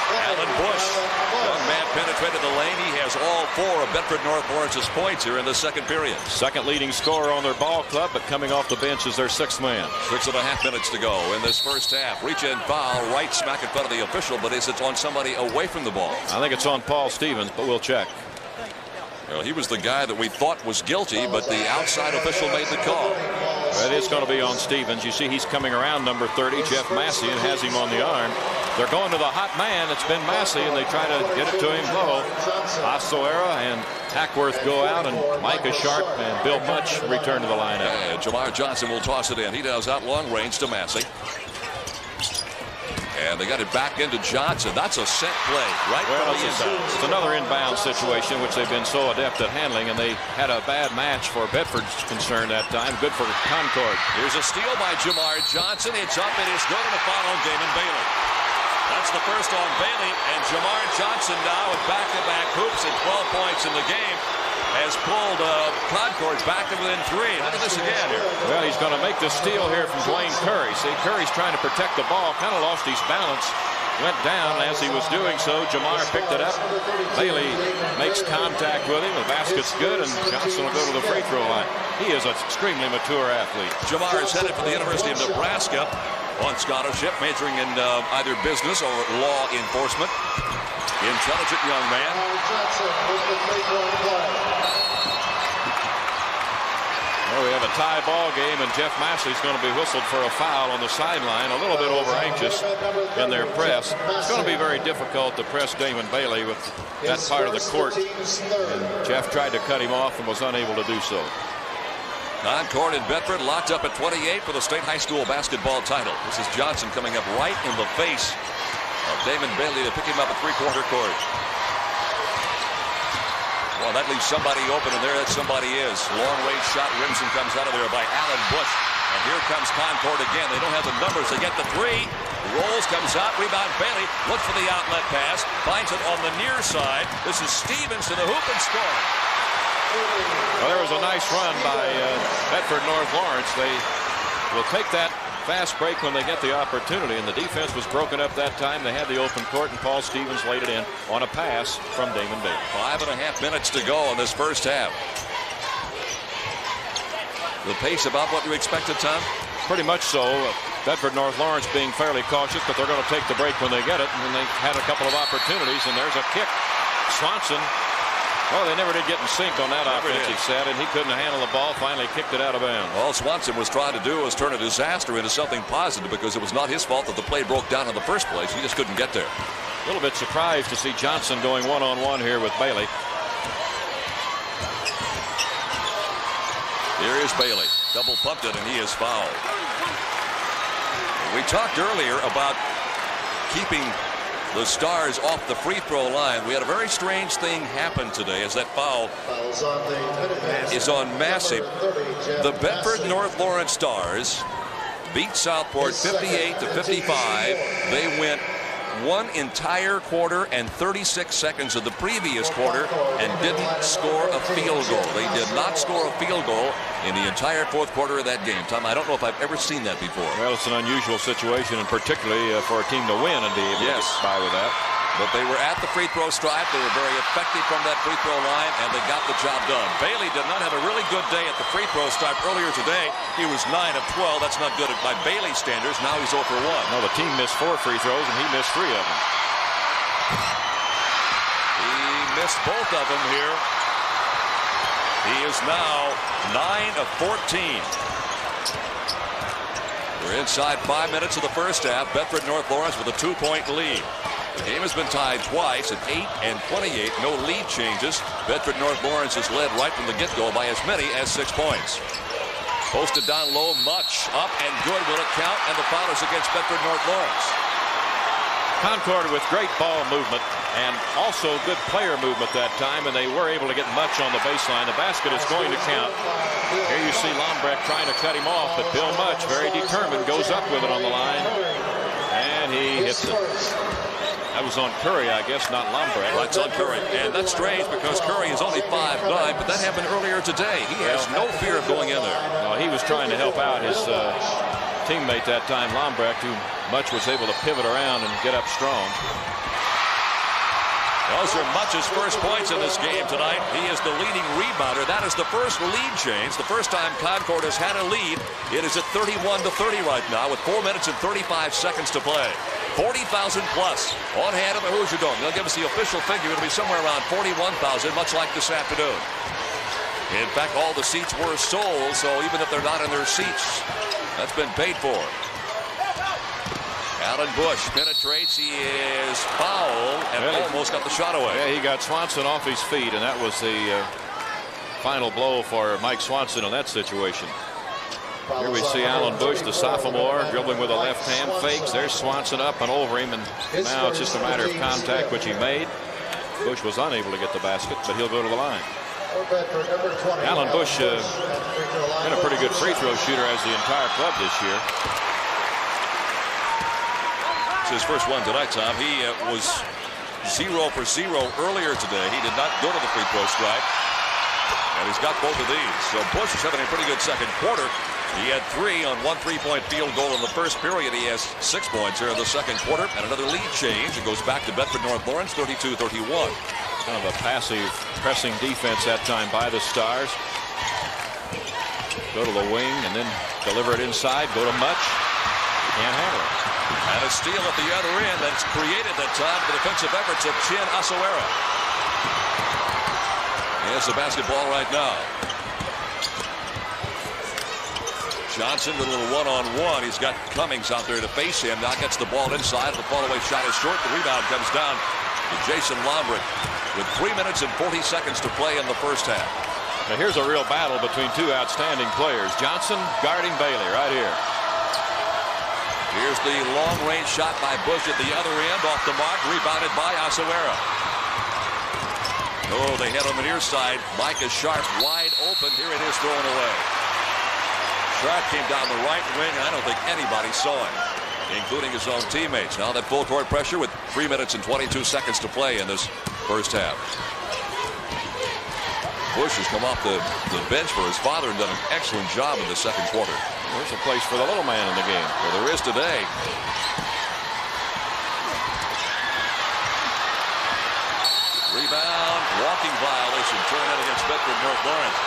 Alan Bush, young man, penetrated the lane. He has all 4 of Bedford North Lawrence's points here in the second period. Second leading scorer on their ball club, but coming off the bench is their 6th man. 6.5 minutes to go in this first half. Reach-in foul right smack in front of the official, but is it on somebody away from the ball? I think it's on Paul Stevens, but we'll check. Well, he was the guy that we thought was guilty, but the outside official made the call. It is going to be on Stevens. You see he's coming around number 30, Jeff Massey, and has him on the arm. They're going to the hot man. It's been Massey, and they try to get it to him low. Asoera and Hackworth go out, and Micah Sharp and Bill Much return to the lineup. And Jamar Johnson will toss it in. He does out long range to Massey. And they got it back into Johnson. That's a set play right from the inbound. It's another inbound situation, which they've been so adept at handling, and they had a bad match for Bedford's concern that time. Good for Concord. Here's a steal by Jamar Johnson. It's up. It is good, and a foul on Damon Bailey. That's the first on Bailey, and Jamar Johnson now with back-to-back hoops and 12 points in the game has pulled Concord back to within 3. Look at this again here. Well, he's going to make the steal here from Dwayne Curry. See, Curry's trying to protect the ball, kind of lost his balance, went down. As he was doing so, Jamar picked it up. Bailey makes contact with him. The basket's good, and Johnson will go to the free throw line. He is an extremely mature athlete. Jamar is headed for the University of Nebraska on scholarship, majoring in either business or law enforcement. Intelligent young man. Well, we have a tie ball game, and Jeff Massey's going to be whistled for a foul on the sideline. A little bit over anxious in their press. It's going to be very difficult to press Damon Bailey with that part of the court. And Jeff tried to cut him off and was unable to do so. Concord and Bedford locked up at 28 for the state high school basketball title. This is Johnson coming up right in the face of Damon Bailey to pick him up at three-quarter court. Well, that leaves somebody open, and there that somebody is. Long-range shot, rims and comes out of there by Alan Bush. And here comes Concord again. They don't have the numbers. They get the 3. Rolls, comes out, rebound Bailey. Looks for the outlet pass. Finds it on the near side. This is Stevens to the hoop and scoring. Well, there was a nice run by Bedford North Lawrence. They will take that fast break when they get the opportunity, and the defense was broken up that time. They had the open court, and Paul Stevens laid it in on a pass from Damon Bailey. 5.5 minutes to go in this first half. The pace about what you expected, Tom? Pretty much so. Bedford North Lawrence being fairly cautious, but they're going to take the break when they get it, and then they had a couple of opportunities, and there's a kick. Swanson. Oh, they never did get in sync on that offensive set, and he couldn't handle the ball, finally kicked it out of bounds. All Swanson was trying to do was turn a disaster into something positive, because it was not his fault that the play broke down in the first place. He just couldn't get there. A little bit surprised to see Johnson going one-on-one here with Bailey. Here is Bailey. Double pumped it, and he is fouled. We talked earlier about keeping the Stars off the free throw line. We had a very strange thing happen today as that foul is on Massey. The Bedford North Lawrence Stars beat Southport 58-55. They went one entire quarter and 36 seconds of the previous quarter and didn't score a field goal. They did not score a field goal in the entire fourth quarter of that game. Tom, I don't know if I've ever seen that before. Well, it's an unusual situation, and particularly for a team to win and be able to get by with that. But they were at the free throw stripe. They were very effective from that free throw line, and they got the job done. Bailey did not have a really good day at the free throw stripe earlier today. He was 9 of 12. That's not good by Bailey standards. Now he's 0 for 1. No, the team missed 4 free throws, and he missed 3 of them. He missed both of them here. He is now 9 of 14. We're inside 5 minutes of the first half. Bedford North Lawrence with a 2-point lead. The game has been tied twice at 8 and 28. No lead changes. Bedford North Lawrence has led right from the get-go by as many as 6 points. Posted down low, much up and good. Will it count? And the foul is against Bedford North Lawrence. Concord with great ball movement and also good player movement that time, and they were able to get much on the baseline. The basket is going to count. Here you see Lombrecht trying to cut him off, but Bill Much, very determined, goes up with it on the line, and he hits it. That was on Curry, I guess, not Lombrecht. That's on Curry, and that's strange because Curry is only 5'9", but that happened earlier today. He has no fear of going in there. He was trying to help out his teammate that time, Lombrecht, who Much was able to pivot around and get up strong. Those are Much's first points in this game tonight. He is the leading rebounder. That is the first lead change. The first time Concord has had a lead. It is at 31-30 right now with 4 minutes and 35 seconds to play. 40,000 plus on hand at the Hoosier Dome. They'll give us the official figure. It'll be somewhere around 41,000, much like this afternoon. In fact, all the seats were sold, so even if they're not in their seats, that's been paid for. Alan Bush penetrates. He is fouled and almost got the shot away. Yeah, he got Swanson off his feet, and that was the final blow for Mike Swanson in that situation. Here we see Alan Bush, the sophomore, dribbling with a left hand, fakes. There's Swanson up and over him, and now it's just a matter of contact, which he made. Bush was unable to get the basket, but he'll go to the line. Alan Bush been a pretty good free throw shooter as the entire club this year. It's his first one tonight, Tom. He was 0 for 0 earlier today. He did not go to the free throw stripe. And he's got both of these. So Bush is having a pretty good second quarter. He had 3 on 1 3-point field goal in the first period. He has 6 points here in the second quarter. And another lead change. It goes back to Bedford North Lawrence, 32-31. Kind of a passive pressing defense that time by the Stars. Go to the wing and then deliver it inside. Go to Much. Can't handle it. And a steal at the other end that's created that time for the defensive efforts of Chin Asawera. He has the basketball right now. Johnson, a little one-on-one. He's got Cummings out there to face him. Now gets the ball inside. The fall-away shot is short. The rebound comes down to Jason Lombrecht with 3 minutes and 40 seconds to play in the first half. Now here's a real battle between two outstanding players. Johnson guarding Bailey right here. Here's the long-range shot by Bush at the other end. Off the mark. Rebounded by Asawera. Oh, they head on the near side. Micah Sharp wide open. Here it is thrown away. Sharp came down the right wing. I don't think anybody saw him, including his own teammates. Now that full court pressure with 3 minutes and 22 seconds to play in this first half. Bush has come off the bench for his father and done an excellent job in the second quarter. There's a place for the little man in the game. Well, there is today. Rebound, walking violation, turn-in against Bedford North Lawrence.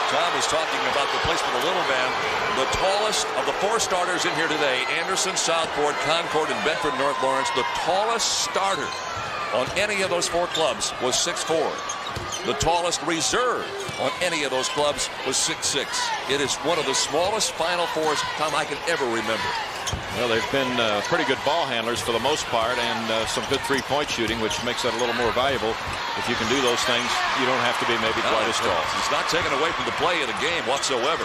Tom was talking about the place for the little man. The tallest of the 4 starters in here today, Anderson, Southport, Concord, and Bedford North Lawrence, the tallest starter on any of those 4 clubs was 6'4". The tallest reserve on any of those clubs was 6'6". It is one of the smallest Final Fours, Tom, I can ever remember. Well, they've been pretty good ball handlers for the most part, and some good three-point shooting, which makes that a little more valuable. If you can do those things, you don't have to be maybe quite as tall. It's not taken away from the play of the game whatsoever.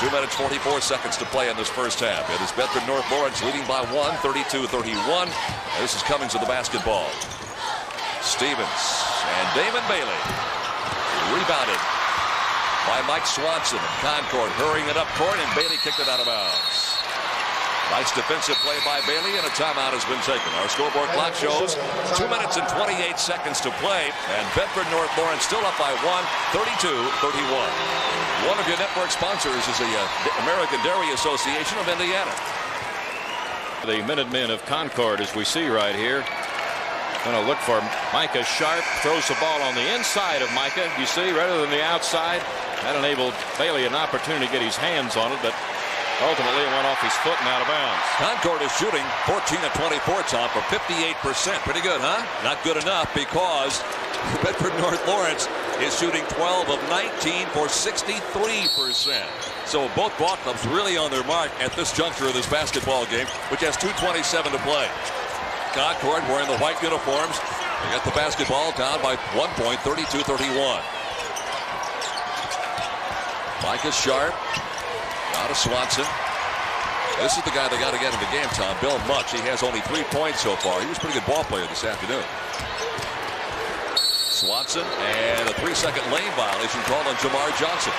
2 minutes, 44 seconds to play in this first half. It is Bedford North Lawrence leading by 1, 32-31. This is Cummings with the basketball. Stevens and Damon Bailey. Rebounded by Mike Swanson of Concord, hurrying it up court, and Bailey kicked it out of bounds. Nice defensive play by Bailey, and a timeout has been taken. Our scoreboard clock shows 2 minutes and 28 seconds to play, and Bedford North Lawrence still up by 1, 32-31. One of your network sponsors is the American Dairy Association of Indiana. The Minutemen of Concord, as we see right here. Going to look for Micah Sharp. Throws the ball on the inside of Micah, you see, rather than the outside. That enabled Bailey an opportunity to get his hands on it, but ultimately it went off his foot and out of bounds. Concord is shooting 14 of 24, Tom, for 58%. Pretty good, huh? Not good enough because Bedford North Lawrence is shooting 12 of 19 for 63%. So both ball clubs really on their mark at this juncture of this basketball game, which has 2:27 to play. Concord wearing the white uniforms. They got the basketball down by 1 point, 32-31. Micah Sharp. Out of Swanson. This is the guy they got to get in the game, Tom. Bill Much. He has only 3 points so far. He was a pretty good ball player this afternoon. Swanson, and a 3-second lane violation called on Jamar Johnson.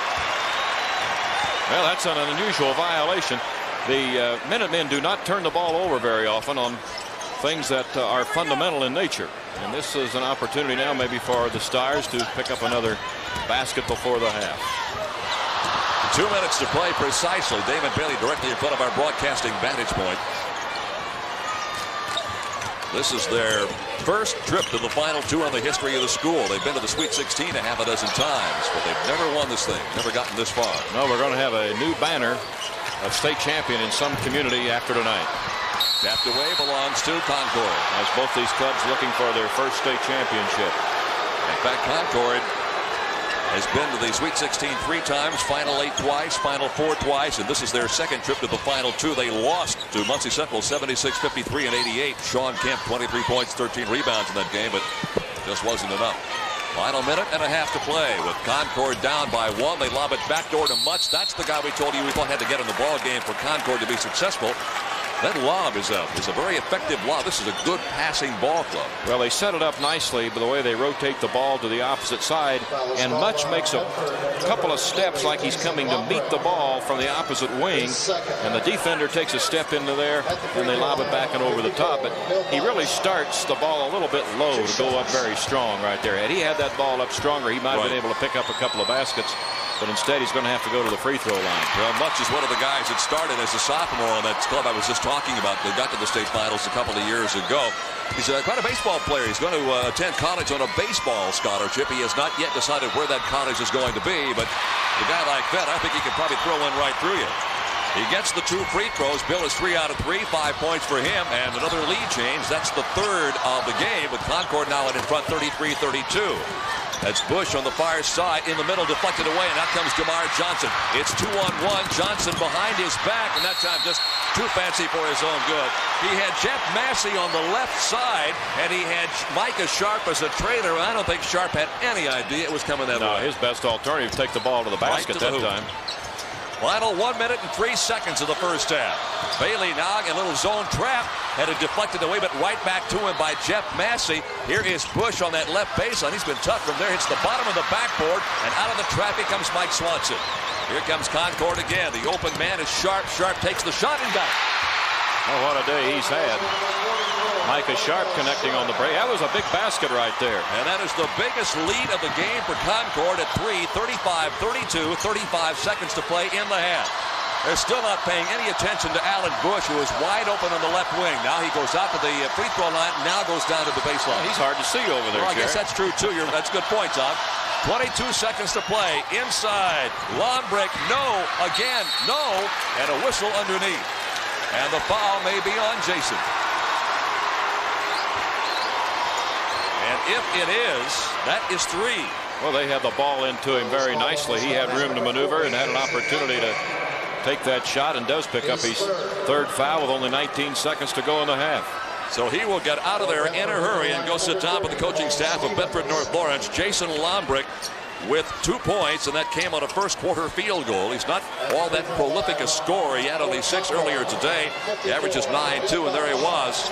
Well, that's an unusual violation. The Minutemen do not turn the ball over very often on things that are fundamental in nature. And this is an opportunity now maybe for the Stars to pick up another basket before the half. 2 minutes to play precisely. Damon Bailey directly in front of our broadcasting vantage point. This is their first trip to the Final Two in the history of the school. They've been to the Sweet 16 a half a dozen times, but they've never won this thing, never gotten this far. No, we're going to have a new banner of state champion in some community after tonight. Tapped away belongs to Concord. As both these clubs looking for their first state championship. In fact, Concord has been to the Sweet 16 3 times, Final 8 twice, Final 4 twice, and this is their second trip to the Final Two. They lost to Muncie Central 76-53 and 88. Sean Kemp 23 points, 13 rebounds in that game, but just wasn't enough. Final minute and a half to play with Concord down by 1. They lob it backdoor to Mutz. That's the guy we told you we thought had to get in the ball game for Concord to be successful. That lob is a very effective lob. This is a good passing ball club. Well, they set it up nicely by the way they rotate the ball to the opposite side, and Mutch makes a couple of steps like he's coming to meet the ball from the opposite wing, and the defender takes a step into there, and they lob it back and over the top. But he really starts the ball a little bit low to go up very strong right there. Had he had that ball up stronger, he might have been able to pick up a couple of baskets. But instead, he's going to have to go to the free throw line. Well, Mutch is one of the guys that started as a sophomore on that club I was just talking about. They got to the state finals a couple of years ago. He's quite a baseball player. He's going to attend college on a baseball scholarship. He has not yet decided where that college is going to be. But a guy like that, I think he can probably throw one right through you. He gets the 2 free throws. Bill is 3 out of 3, 5 points for him, and another lead change. That's the third of the game, with Concord now in front 33-32. That's Bush on the far side, in the middle, deflected away, and out comes Jamar Johnson. It's 2-on-1. Johnson behind his back, and that time just too fancy for his own good. He had Jeff Massey on the left side, and he had Micah Sharp as a trailer. I don't think Sharp had any idea it was coming that way. No, his best alternative, take the ball to the basket that time. Final 1 minute and 3 seconds of the first half. Bailey now a little zone trap. Had it deflected away, but right back to him by Jeff Massey. Here is Bush on that left baseline. He's been tough from there. Hits the bottom of the backboard, and out of the traffic comes Mike Swanson. Here comes Concord again. The open man is Sharp. Sharp takes the shot and got it. Oh, what a day he's had. Micah Sharp connecting on the break. That was a big basket right there. And that is the biggest lead of the game for Concord at 3, 35-32, 35 seconds to play in the half. They're still not paying any attention to Alan Bush, who is wide open on the left wing. Now he goes out to the free throw line, now goes down to the baseline. He's hard to see over there, well, I guess that's true, too. That's a good point, Tom. 22 seconds to play. Inside. Lombrick, no. Again, no. And a whistle underneath. And the foul may be on Jason. And if it is, that is 3. Well, they had the ball into him very nicely. He had room to maneuver and had an opportunity to take that shot, and does pick up his 3rd foul with only 19 seconds to go in the half. So he will get out of there in a hurry and go sit down with the coaching staff of Bedford North Lawrence. Jason Lombrick with 2 points, and that came on a first quarter field goal. He's not all that prolific a scorer. He had only 6 earlier today. The average is 9-2, and there he was,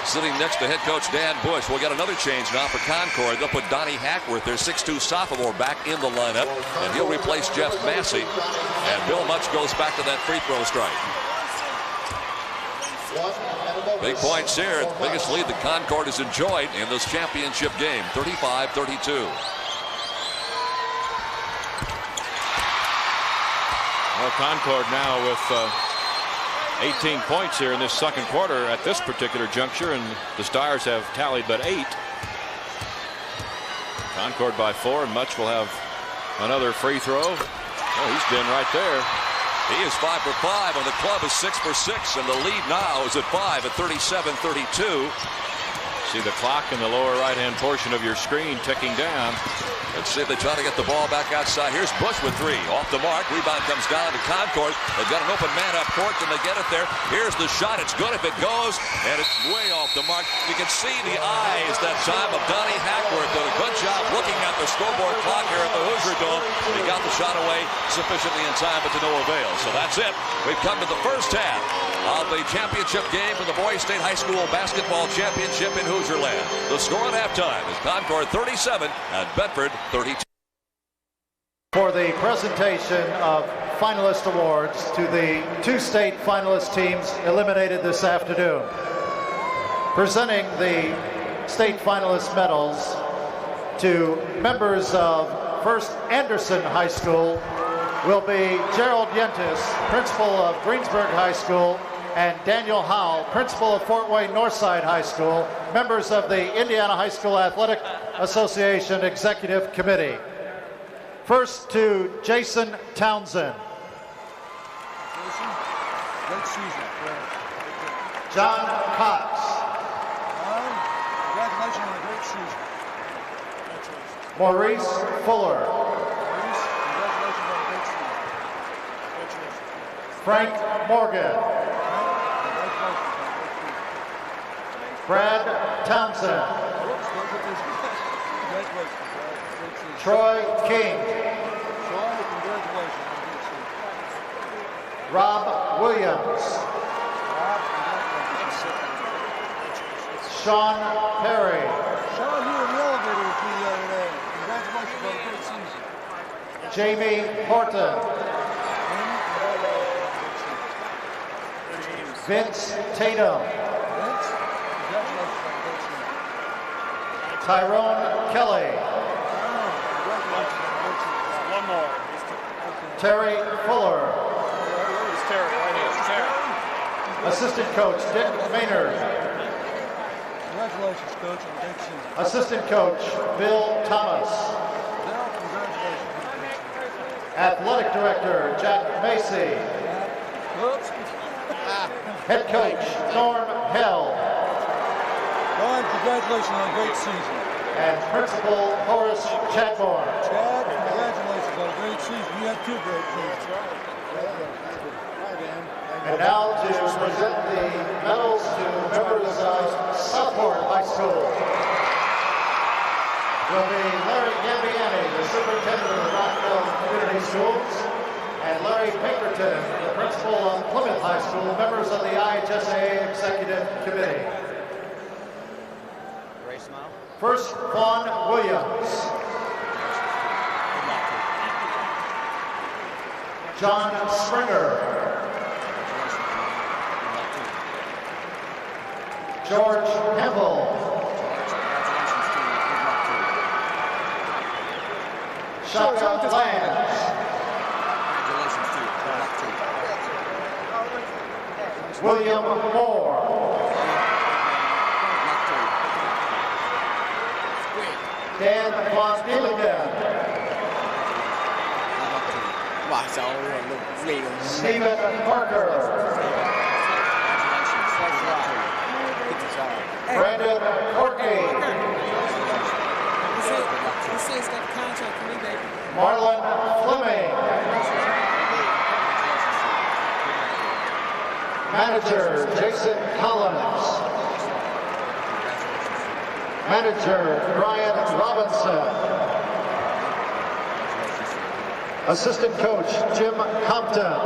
sitting next to head coach Dan Bush. We'll get another change now for Concord. They'll put Donnie Hackworth, their 6'2 sophomore, back in the lineup, and he'll replace Jeff Massey. And Bill Mutch goes back to that free throw strike. Big points here. Biggest lead that Concord has enjoyed in this championship game, 35-32. Well, Concord now with 18 points here in this second quarter at this particular juncture, and the Stars have tallied but 8. Concord by 4, and Mutch will have another free throw. Oh, he's been right there. He is 5 for 5, and the club is 6 for 6, and the lead now is at 5 at 37-32. See the clock in the lower right-hand portion of your screen ticking down. Let's see if they try to get the ball back outside. Here's Bush with 3. Off the mark. Rebound comes down to Concord. They've got an open man up court. Can they get it there? Here's the shot. It's good if it goes. And it's way off the mark. You can see the eyes that time of Donnie Hackworth. Did a good job looking at the scoreboard clock here at the Hoosier Dome. He got the shot away sufficiently in time, but to no avail. So that's it. We've come to the first half of the championship game for the Boys State High School Basketball Championship in Hoosierland. The score at halftime is Concord 37 and Bedford 32. For the presentation of finalist awards to the 2 state finalist teams eliminated this afternoon. Presenting the state finalist medals to members of First Anderson High School will be Gerald Yentis, principal of Greensburg High School, and Daniel Howell, principal of Fort Wayne Northside High School, members of the Indiana High School Athletic Association Executive Committee. First to Jason Townsend. Great season. John Cox. Congratulations on a great season. Maurice Fuller. Congratulations on a great season. Frank Morgan. Brad Townsend. Troy King. Rob Williams. Sean Perry. Sean, you were in the elevator with me the other day. Congratulations on a great season. Jamie Horton. Vince Tatum. Tyrone Kelly. One more. Terry Fuller. It's Terry. Right here. It's Terry. Assistant coach Dick Maynard. Congratulations, Coach, on a great season. Assistant coach Bill Thomas. Bill, congratulations. Athletic director Jack Macy. Oops. Head coach Norm Hell. Norm, congratulations on a great season. And principal Horace Chadbourne. Chad, congratulations on a great season. You had 2 great seasons. And now to present the medals to members of Southport High School will be Larry Gambiani, the superintendent of Rockville Community Schools, and Larry Pinkerton, the principal of Plymouth High School, members of the IHSA Executive Committee. First, Vaughn Williams. John Springer. George Hempel. Shaka Lands. William Moore. Dan Von Dillingen. Stephen Parker. Brandon Corky. Marlon Fleming. Manager Jason Collins. Manager Brian Robinson. Assistant coach Jim Compton.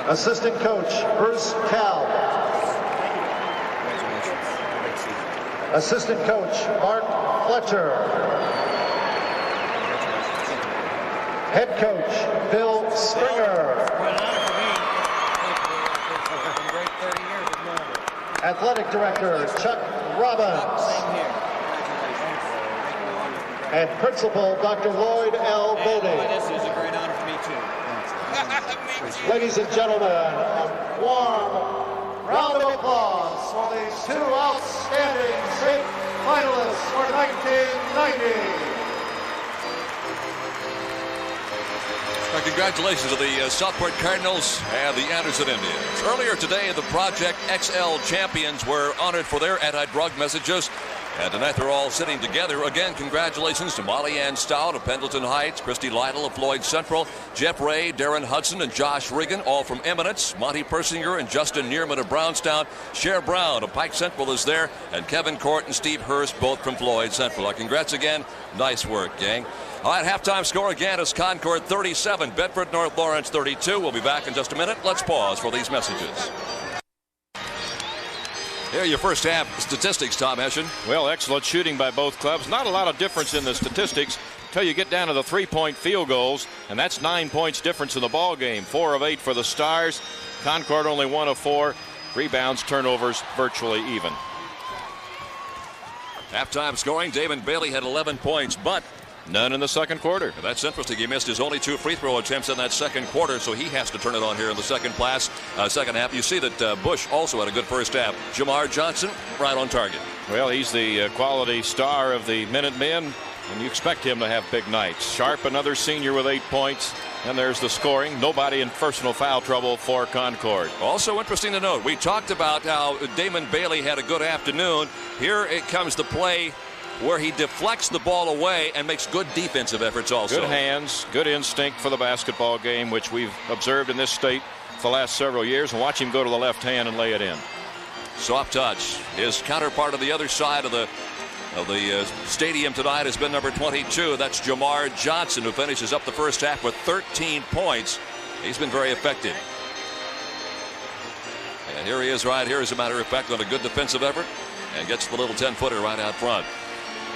Assistant coach Bruce Cal. Assistant coach Mark Fletcher. Head coach Bill Springer. Athletic director Chuck Robbins. And principal Dr. Lloyd L. Bodie. This is a great honor for me too. Ladies and gentlemen, a warm round of applause for these 2 outstanding state finalists for 1990. Congratulations to the Southport Cardinals and the Anderson Indians. Earlier today, the Project XL champions were honored for their anti-drug messages. And tonight they're all sitting together. Again, congratulations to Molly Ann Stout of Pendleton Heights, Christy Lytle of Floyd Central, Jeff Ray, Darren Hudson, and Josh Regan, all from Eminence. Monty Persinger and Justin Neerman of Brownstown. Cher Brown of Pike Central is there. And Kevin Court and Steve Hurst, both from Floyd Central. Congrats again. Nice work, gang. All right, halftime score again is Concord 37, Bedford North Lawrence 32. We'll be back in just a minute. Let's pause for these messages. Here are your first half statistics, Tom Hession. Well, excellent shooting by both clubs. Not a lot of difference in the statistics until you get down to the three-point field goals, and that's 9 points difference in the ball game. 4 of 8 for the Stars. Concord only 1 of 4. Rebounds, turnovers, virtually even. Halftime scoring, Damon Bailey had 11 points, but none in the second quarter. That's interesting. He missed his only 2 free throw attempts in that second quarter, so he has to turn it on here in the second half. You see that Bush also had a good first half. Jamar Johnson, right on target. Well, he's the quality star of the Minutemen, and you expect him to have big nights. Sharp, another senior with 8 points. And there's the scoring. Nobody in personal foul trouble for Concord. Also interesting to note, we talked about how Damon Bailey had a good afternoon. Here it comes the play where he deflects the ball away and makes good defensive efforts also. Good hands, good instinct for the basketball game, which we've observed in this state for the last several years. And watch him go to the left hand and lay it in. Soft touch. His counterpart on the other side of the stadium tonight has been number 22. That's Jamar Johnson, who finishes up the first half with 13 points. He's been very effective. And here he is right here, as a matter of fact, on a good defensive effort and gets the little 10-footer right out front.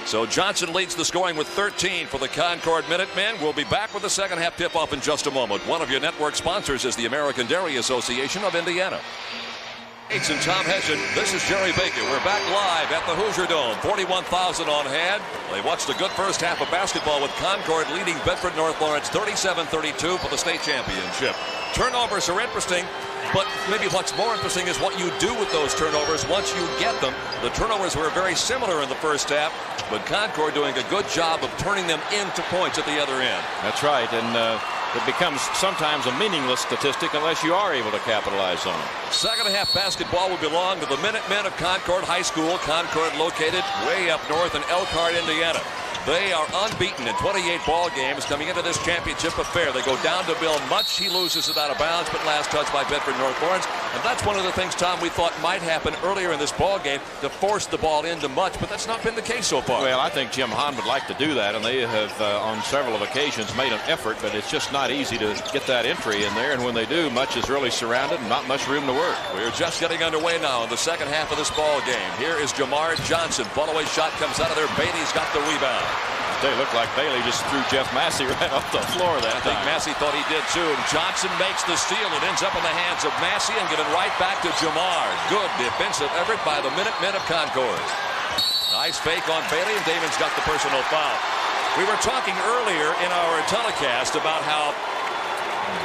So Johnson leads the scoring with 13 for the Concord Minutemen. We'll be back with the second half tip-off in just a moment. One of your network sponsors is the American Dairy Association of Indiana. It's and Tom Hession. This is Jerry Baker. We're back live at the Hoosier Dome. 41,000 on hand. They watched a good first half of basketball with Concord leading Bedford North Lawrence 37-32 for the state championship. Turnovers are interesting, but maybe what's more interesting is what you do with those turnovers once you get them. The turnovers were very similar in the first half, but Concord doing a good job of turning them into points at the other end. That's right, and it becomes sometimes a meaningless statistic unless you are able to capitalize on it. Second half basketball will belong to the Minutemen of Concord High School. Concord located way up north in Elkhart, Indiana. They are unbeaten in 28 ball games coming into this championship affair. They go down to Bill Much. He loses it out of bounds, but last touch by Bedford North Lawrence. And that's one of the things, Tom, we thought might happen earlier in this ball game, to force the ball into Much, but that's not been the case so far. Well, I think Jim Hahn would like to do that, and they have on several of occasions made an effort, but it's just not easy to get that entry in there. And when they do, Much is really surrounded and not much room to work. We're just getting underway now in the second half of this ball game. Here is Jamar Johnson. Follow-away shot comes out of there. Bailey's got the rebound. They look like Bailey just threw Jeff Massey right off the floor that time. I think Massey thought he did too. Johnson makes the steal. It ends up in the hands of Massey and given right back to Jamar. Good defensive effort by the Minutemen of Concord. Nice fake on Bailey, and Damon's got the personal foul. We were talking earlier in our telecast about how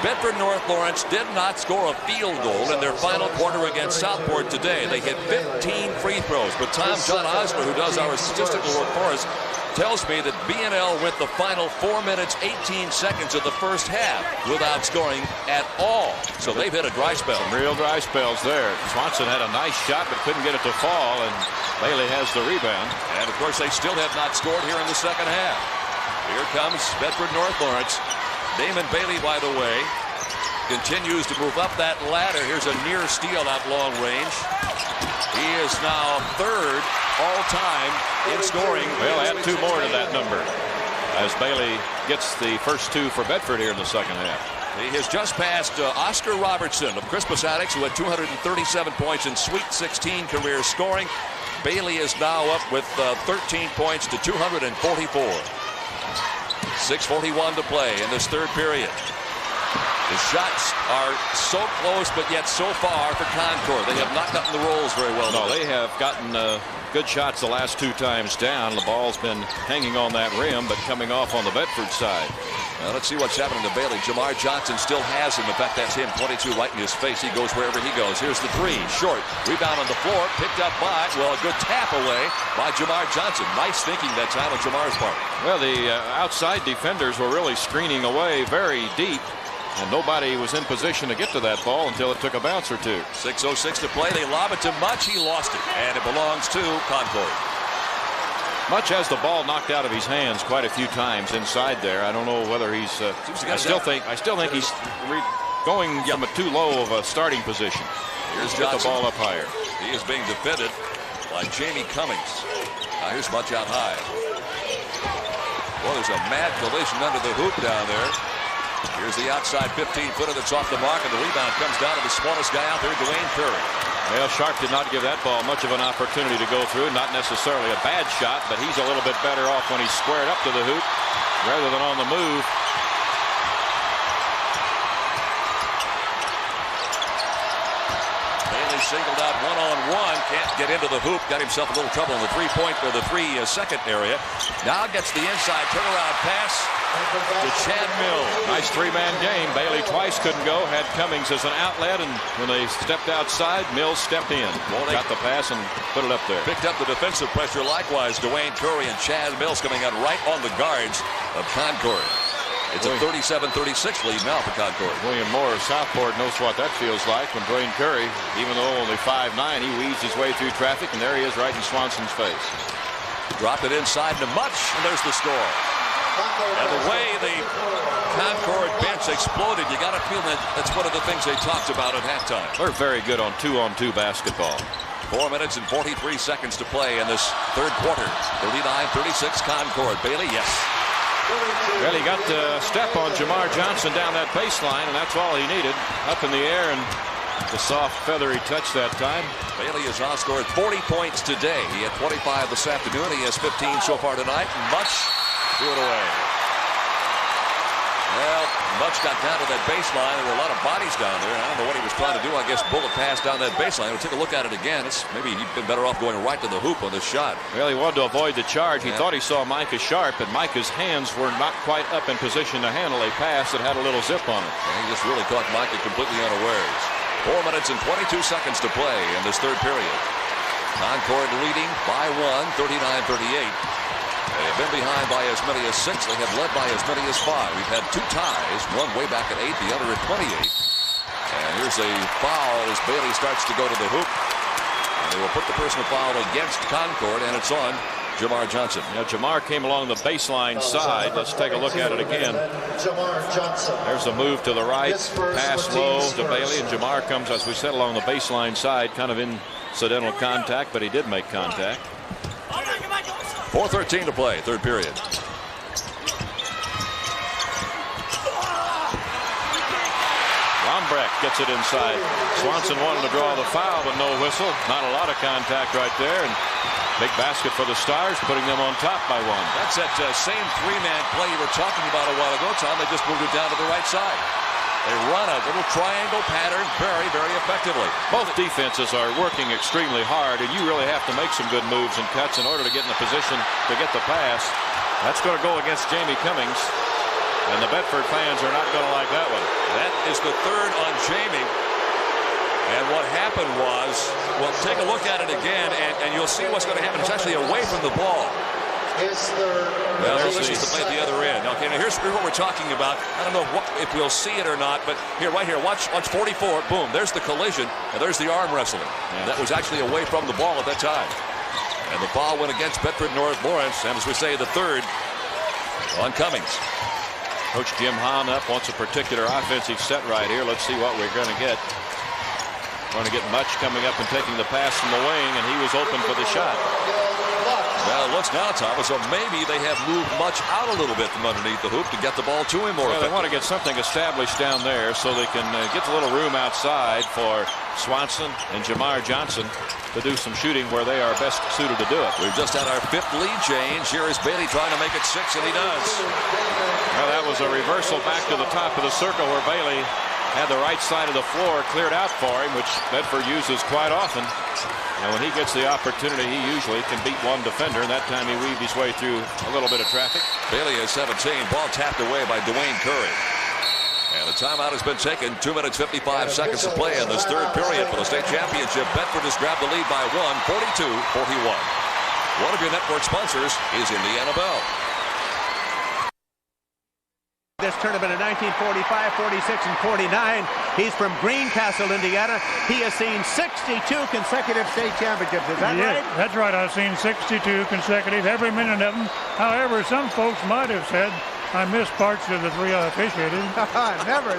Bedford North Lawrence did not score a field goal in their final quarter against Southport today. They hit 15 free throws, but John Osler, who does our statistical work for us, tells me that B&L went the final 4 minutes, 18 seconds of the first half without scoring at all. So they've hit a dry spell. Some real dry spells there. Swanson had a nice shot but couldn't get it to fall, and Bailey has the rebound. And, of course, they still have not scored here in the second half. Here comes Bedford North Lawrence. Damon Bailey, by the way, continues to move up that ladder. Here's a near steal out long range. He is now third all-time in scoring. Well, add 2 more to that number as Bailey gets the first 2 for Bedford here in the second half. He has just passed Oscar Robertson of Crispus Attucks, who had 237 points in Sweet 16 career scoring. Bailey is now up with 13 points to 244. 6:41 to play in this third period. The shots are so close, but yet so far for Concord. They have not gotten the rolls very well. No, they have gotten good shots the last 2 times down. The ball's been hanging on that rim, but coming off on the Bedford side. Well, let's see what's happening to Bailey. Jamar Johnson still has him. In fact, that's him, 22 right in his face. He goes wherever he goes. Here's the three, short. Rebound on the floor, picked up by, well, a good tap away by Jamar Johnson. Nice thinking that time on Jamar's part. Well, the outside defenders were really screening away very deep, and nobody was in position to get to that ball until it took a bounce or two. 6:06 to play. They lob it to Much. He lost it, and it belongs to Concord. Much has the ball knocked out of his hands quite a few times inside there. I don't know whether he's. I still think he's going from a too low of a starting position. Here's Johnson. Get the ball up higher. He is being defended by Jamie Cummings. Now here's Much out high. Well, there's a mad collision under the hoop down there. Here's the outside 15-footer that's off the mark, and the rebound comes down to the smallest guy out there, Dwayne Curry. Well, Sharp did not give that ball much of an opportunity to go through. Not necessarily a bad shot, but he's a little bit better off when he's squared up to the hoop rather than on the move. Bailey singled out one-on-one. Can't get into the hoop. Got himself a little trouble in the three-point or the three-second area. Now gets the inside turnaround pass to Chad Mills. Nice three-man game. Bailey twice couldn't go. Had Cummings as an outlet, and when they stepped outside, Mills stepped in. Got the pass and put it up there. Picked up the defensive pressure likewise. Dwayne Curry and Chad Mills coming out right on the guards of Concord. It's a 37-36 lead now for Concord. William Moore of Southport knows what that feels like when Dwayne Curry, even though only 5'9", he weaves his way through traffic, and there he is right in Swanson's face. Dropped it inside to Much, and there's the score. And the way the Concord bench exploded, you got to feel that that's one of the things they talked about at halftime. They're very good on two-on-two basketball. 4 minutes and 43 seconds to play in this third quarter. 39-36 Concord. Bailey, yes. Well, he got the step on Jamar Johnson down that baseline, and that's all he needed. Up in the air, and the soft, feathery touch that time. Bailey has now scored 40 points today. He had 25 this afternoon. He has 15 so far tonight. Much threw it away. Well, Much got down to that baseline. There were a lot of bodies down there. I don't know what he was trying to do. I guess bullet pass down that baseline. We'll take a look at it again. Maybe he'd been better off going right to the hoop on this shot. Well, he wanted to avoid the charge. He thought he saw Micah Sharp, and Micah's hands were not quite up in position to handle a pass that had a little zip on it. And he just really caught Micah completely unawares. 4 minutes and 22 seconds to play in this third period. Concord leading by 1, 39-38. They have been behind by as many as 6. They have led by as many as 5. We've had 2 ties, one way back at 8, the other at 28. And here's a foul as Bailey starts to go to the hoop. And they will put the personal foul against Concord, and it's on Jamar Johnson. Now, Jamar came along the baseline side. Let's take a look at it again. Jamar Johnson. There's a move to the right, pass low to Bailey, and Jamar comes, as we said, along the baseline side, kind of incidental contact, but he did make contact. 4:13 to play, third period. Lombrecht gets it inside. Swanson wanted to draw the foul, but no whistle. Not a lot of contact right there, and big basket for the Stars, putting them on top by 1. That's that same three-man play you were talking about a while ago, Tom. They just moved it down to the right side. They run a little triangle pattern very, very effectively. Both defenses are working extremely hard, and you really have to make some good moves and cuts in order to get in the position to get the pass. That's going to go against Jamie Cummings, and the Bedford fans are not going to like that one. That is the third on Jamie. And what happened was, well, take a look at it again, and you'll see what's going to happen. It's actually away from the ball. Well, this is the play at the other end. Okay, now here's what we're talking about. I don't know if we'll see it or not, but right here, watch 44. Boom, there's the collision, and there's the arm wrestling. Yeah. That was actually away from the ball at that time. And the foul went against Bedford North Lawrence, and as we say, the third on Cummings. Coach Jim Hahn up wants a particular offensive set right here. Let's see what we're going to get. Going to get Much coming up and taking the pass from the wing, and he was open for the shot. Well, it looks now, Thomas, so maybe they have moved Much out a little bit from underneath the hoop to get the ball to him more effectively. They want to get something established down there so they can get a little room outside for Swanson and Jamar Johnson to do some shooting where they are best suited to do it. We've just had our 5th lead change. Here is Bailey trying to make it 6, and he does. Well, that was a reversal back to the top of the circle where Bailey had the right side of the floor cleared out for him, which Bedford uses quite often. And when he gets the opportunity, he usually can beat one defender, and that time he weaved his way through a little bit of traffic. Bailey has 17. Ball tapped away by Dwayne Curry. And the timeout has been taken. 2 minutes, 55 seconds to play in this third period for the state championship. Bedford has grabbed the lead by 42-41. One of your network sponsors is Indiana Bell. This tournament in 1945, 46, and 49. He's from Greencastle, Indiana. He has seen 62 consecutive state championships. Is that right? That's right. I've seen 62 consecutive, every minute of them. However, some folks might have said I missed parts of the 3 I officiated. Never.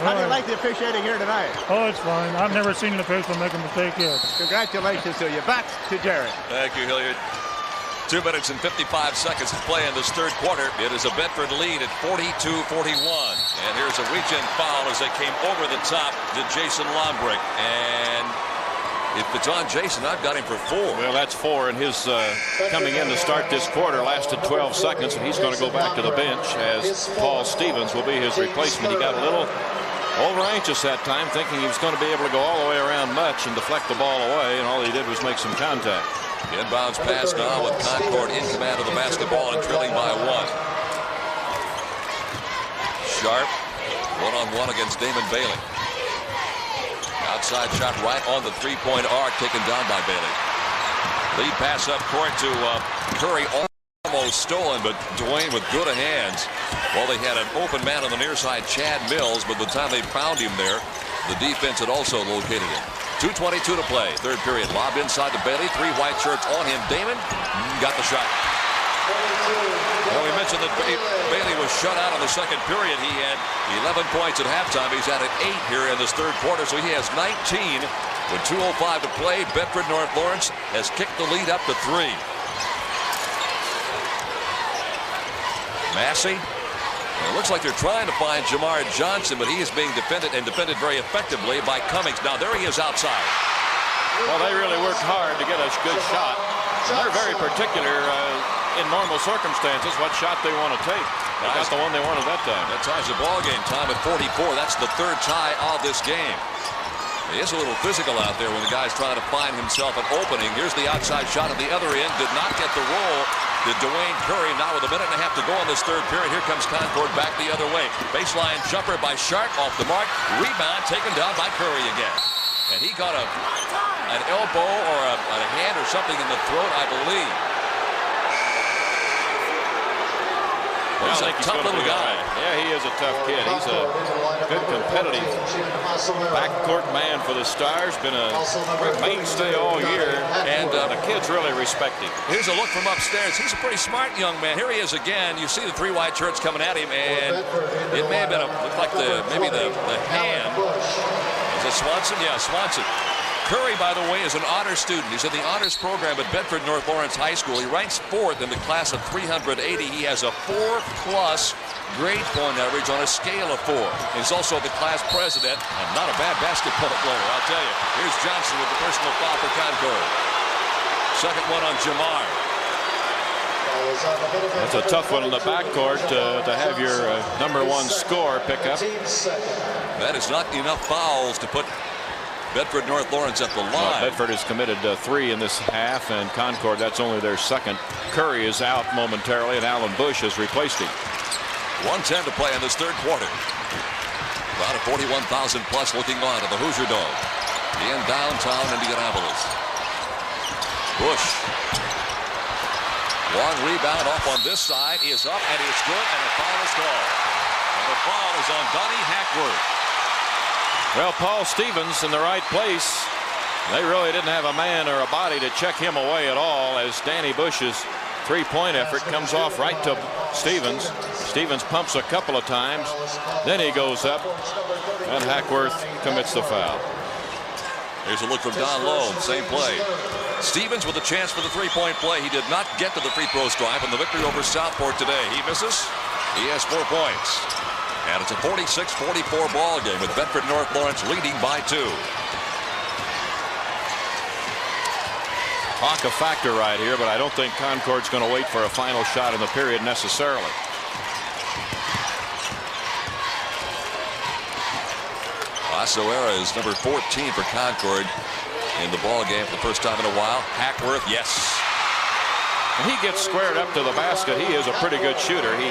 How do you like the officiating here tonight? Oh, it's fine. I've never seen an official make a mistake yet. Congratulations to you. Back to Jared. Thank you, Hilliard. 2 minutes and 55 seconds to play in this third quarter. It is a Bedford lead at 42-41. And here's a reach-in foul as they came over the top to Jason Lombrick. And if it's on Jason, I've got him for 4. Well, that's 4, and his coming in to start this quarter lasted 12 seconds, and he's going to go back to the bench as Paul Stevens will be his replacement. He got a little over-anxious that time, thinking he was going to be able to go all the way around much and deflect the ball away, and all he did was make some contact. Inbounds pass now with Concord in command of the basketball and trailing by 1. Sharp, one-on-one against Damon Bailey. Outside shot right on the three-point arc, taken down by Bailey. Lead pass up court to Curry, almost stolen, but Dwayne with good hands. Well, they had an open man on the near side, Chad Mills, but by the time they found him there, the defense had also located him. 2:22 to play, third period. Lob inside to Bailey, 3 white shirts on him. Damon got the shot. Well, we mentioned that Bailey was shut out in the second period. He had 11 points at halftime. He's added 8 here in this third quarter, so he has 19 with 2:05 to play. Bedford North Lawrence has kicked the lead up to 3. Massey. It looks like they're trying to find Jamar Johnson, but he is being defended very effectively by Cummings. Now there he is outside. Well, they really worked hard to get a good shot. They're very particular in normal circumstances what shot they want to take. They got the one they wanted that time. That ties the ball game. Time at 44. That's the third tie of this game. He is a little physical out there when the guy's trying to find himself an opening. Here's the outside shot at the other end. Did not get the roll. Did Dwayne Curry. Now with a minute and a half to go in this third period. Here comes Concord back the other way. Baseline jumper by Sharp off the mark. Rebound taken down by Curry again. And he got an elbow or a hand or something in the throat, I believe. Well, he's a tough little guy. Yeah, he is a tough kid. He's a good competitive backcourt man for the Stars. Been a mainstay all year, and the kids really respect him. Here's a look from upstairs. He's a pretty smart young man. Here he is again. You see the 3 white shirts coming at him, and it may have been looked like maybe the hand. Is it Swanson? Yeah, Swanson. Curry, by the way, is an honor student. He's in the honors program at Bedford North Lawrence High School. He ranks 4th in the class of 380. He has a 4+ grade point average on a scale of 4. He's also the class president and not a bad basketball player, I'll tell you. Here's Johnson with the personal foul for Concord. Second one on Jamar. That's a tough one in the backcourt to have your #1 score pick up. That is not enough fouls to put Bedford North Lawrence at the line. Well, Bedford has committed 3 in this half, and Concord, that's only their second. Curry is out momentarily, and Alan Bush has replaced him. 1:10 to play in this third quarter. About a 41,000 plus looking on at the Hoosier Dome in downtown Indianapolis. Bush. Long rebound off on this side is up and is good, and a foul is called. And the foul is on Donnie Hackworth. Well, Paul Stevens in the right place. They really didn't have a man or a body to check him away at all, as Danny Bush's 3-point effort comes off right to Stevens. Stevens pumps a couple of times, then he goes up, and Hackworth commits the foul. Here's a look from Don Lowe, same play. Stevens with a chance for the 3-point play. He did not get to the free throw stripe in the victory over Southport today. He misses. He has 4 points. And it's a 46-44 ball game with Bedford North Lawrence leading by 2. Talk a factor right here, but I don't think Concord's going to wait for a final shot in the period necessarily. Ahsaa is number 14 for Concord in the ball game for the first time in a while. Hackworth, yes. When he gets squared up to the basket, he is a pretty good shooter. He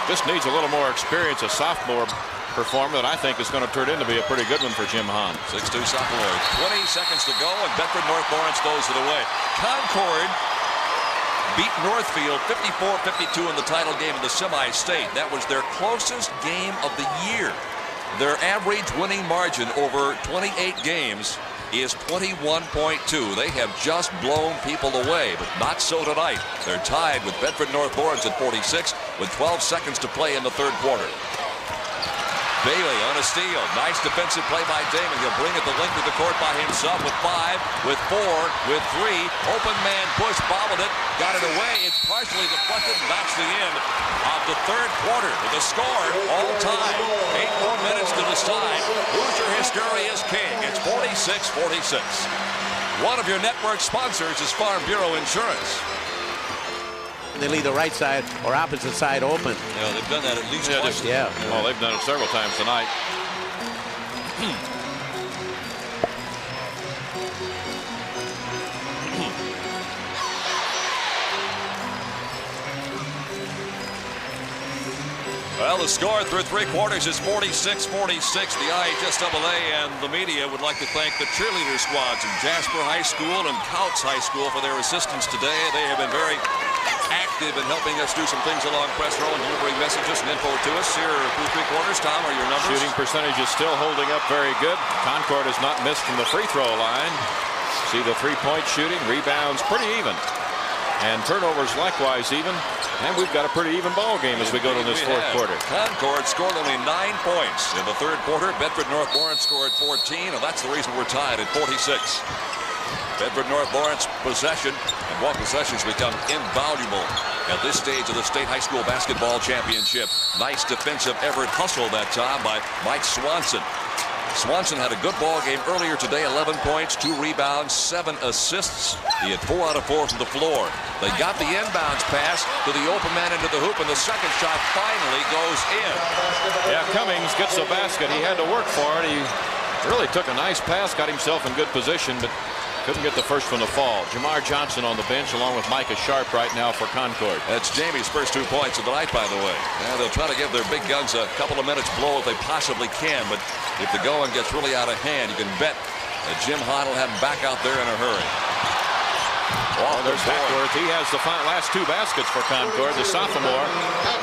just needs a little more experience, a sophomore performer that I think is going to turn into be a pretty good one for Jim Hahn. 6'2" sophomore. 20 seconds to go, and Bedford North Lawrence throws it away. Concord beat Northfield 54-52 in the title game of the semi-state. That was their closest game of the year. Their average winning margin over 28 games is 21.2. They have just blown people away, but not so tonight. They're tied with Bedford North Lawrence at 46 with 12 seconds to play in the third quarter. Bailey on a steal. Nice defensive play by Damon. He'll bring it the length of the court by himself with 5, with 4, with 3. Open man Bush bobbled it, got it away. It's partially deflected, and that's the end of the third quarter with a score all time. 8 more minutes to decide. Hoosier history is king. It's 46-46. One of your network sponsors is Farm Bureau Insurance. They leave the right side or opposite side open. Yeah, they've done that at least twice. Yeah. Well, they've done it several times tonight. Well, the score through 3 quarters is 46-46. The IHSAA and the media would like to thank the cheerleader squads in Jasper High School and Couts High School for their assistance today. They have been very active in helping us do some things along press row and delivering messages and info to us here through 3 quarters. Tom, are your numbers? Shooting percentage is still holding up very good. Concord has not missed from the free throw line. See the 3-point shooting, rebounds pretty even. And turnovers likewise even. And we've got a pretty even ball game as we go to this fourth quarter. Concord scored only 9 points in the third quarter. Bedford North Lawrence scored 14, and that's the reason we're tied at 46. Bedford North Lawrence possession, and ball possessions become invaluable at this stage of the state high school basketball championship. Nice defensive effort hustle that time by Mike Swanson. Swanson had a good ball game earlier today, 11 points, 2 rebounds, 7 assists. He had 4 out of 4 from the floor. They got the inbounds pass to the open man into the hoop, and the second shot finally goes in. Yeah, Cummings gets the basket. He had to work for it. He really took a nice pass, got himself in good position, but couldn't get the first one to fall. Jamar Johnson on the bench along with Micah Sharp right now for Concord. That's Jamie's first 2 points of the night, by the way. Yeah, they'll try to give their big guns a couple of minutes blow if they possibly can, but if the going gets really out of hand, you can bet that Jim Hahn will have them back out there in a hurry. There's Hackworth. He has the last 2 baskets for Concord. The sophomore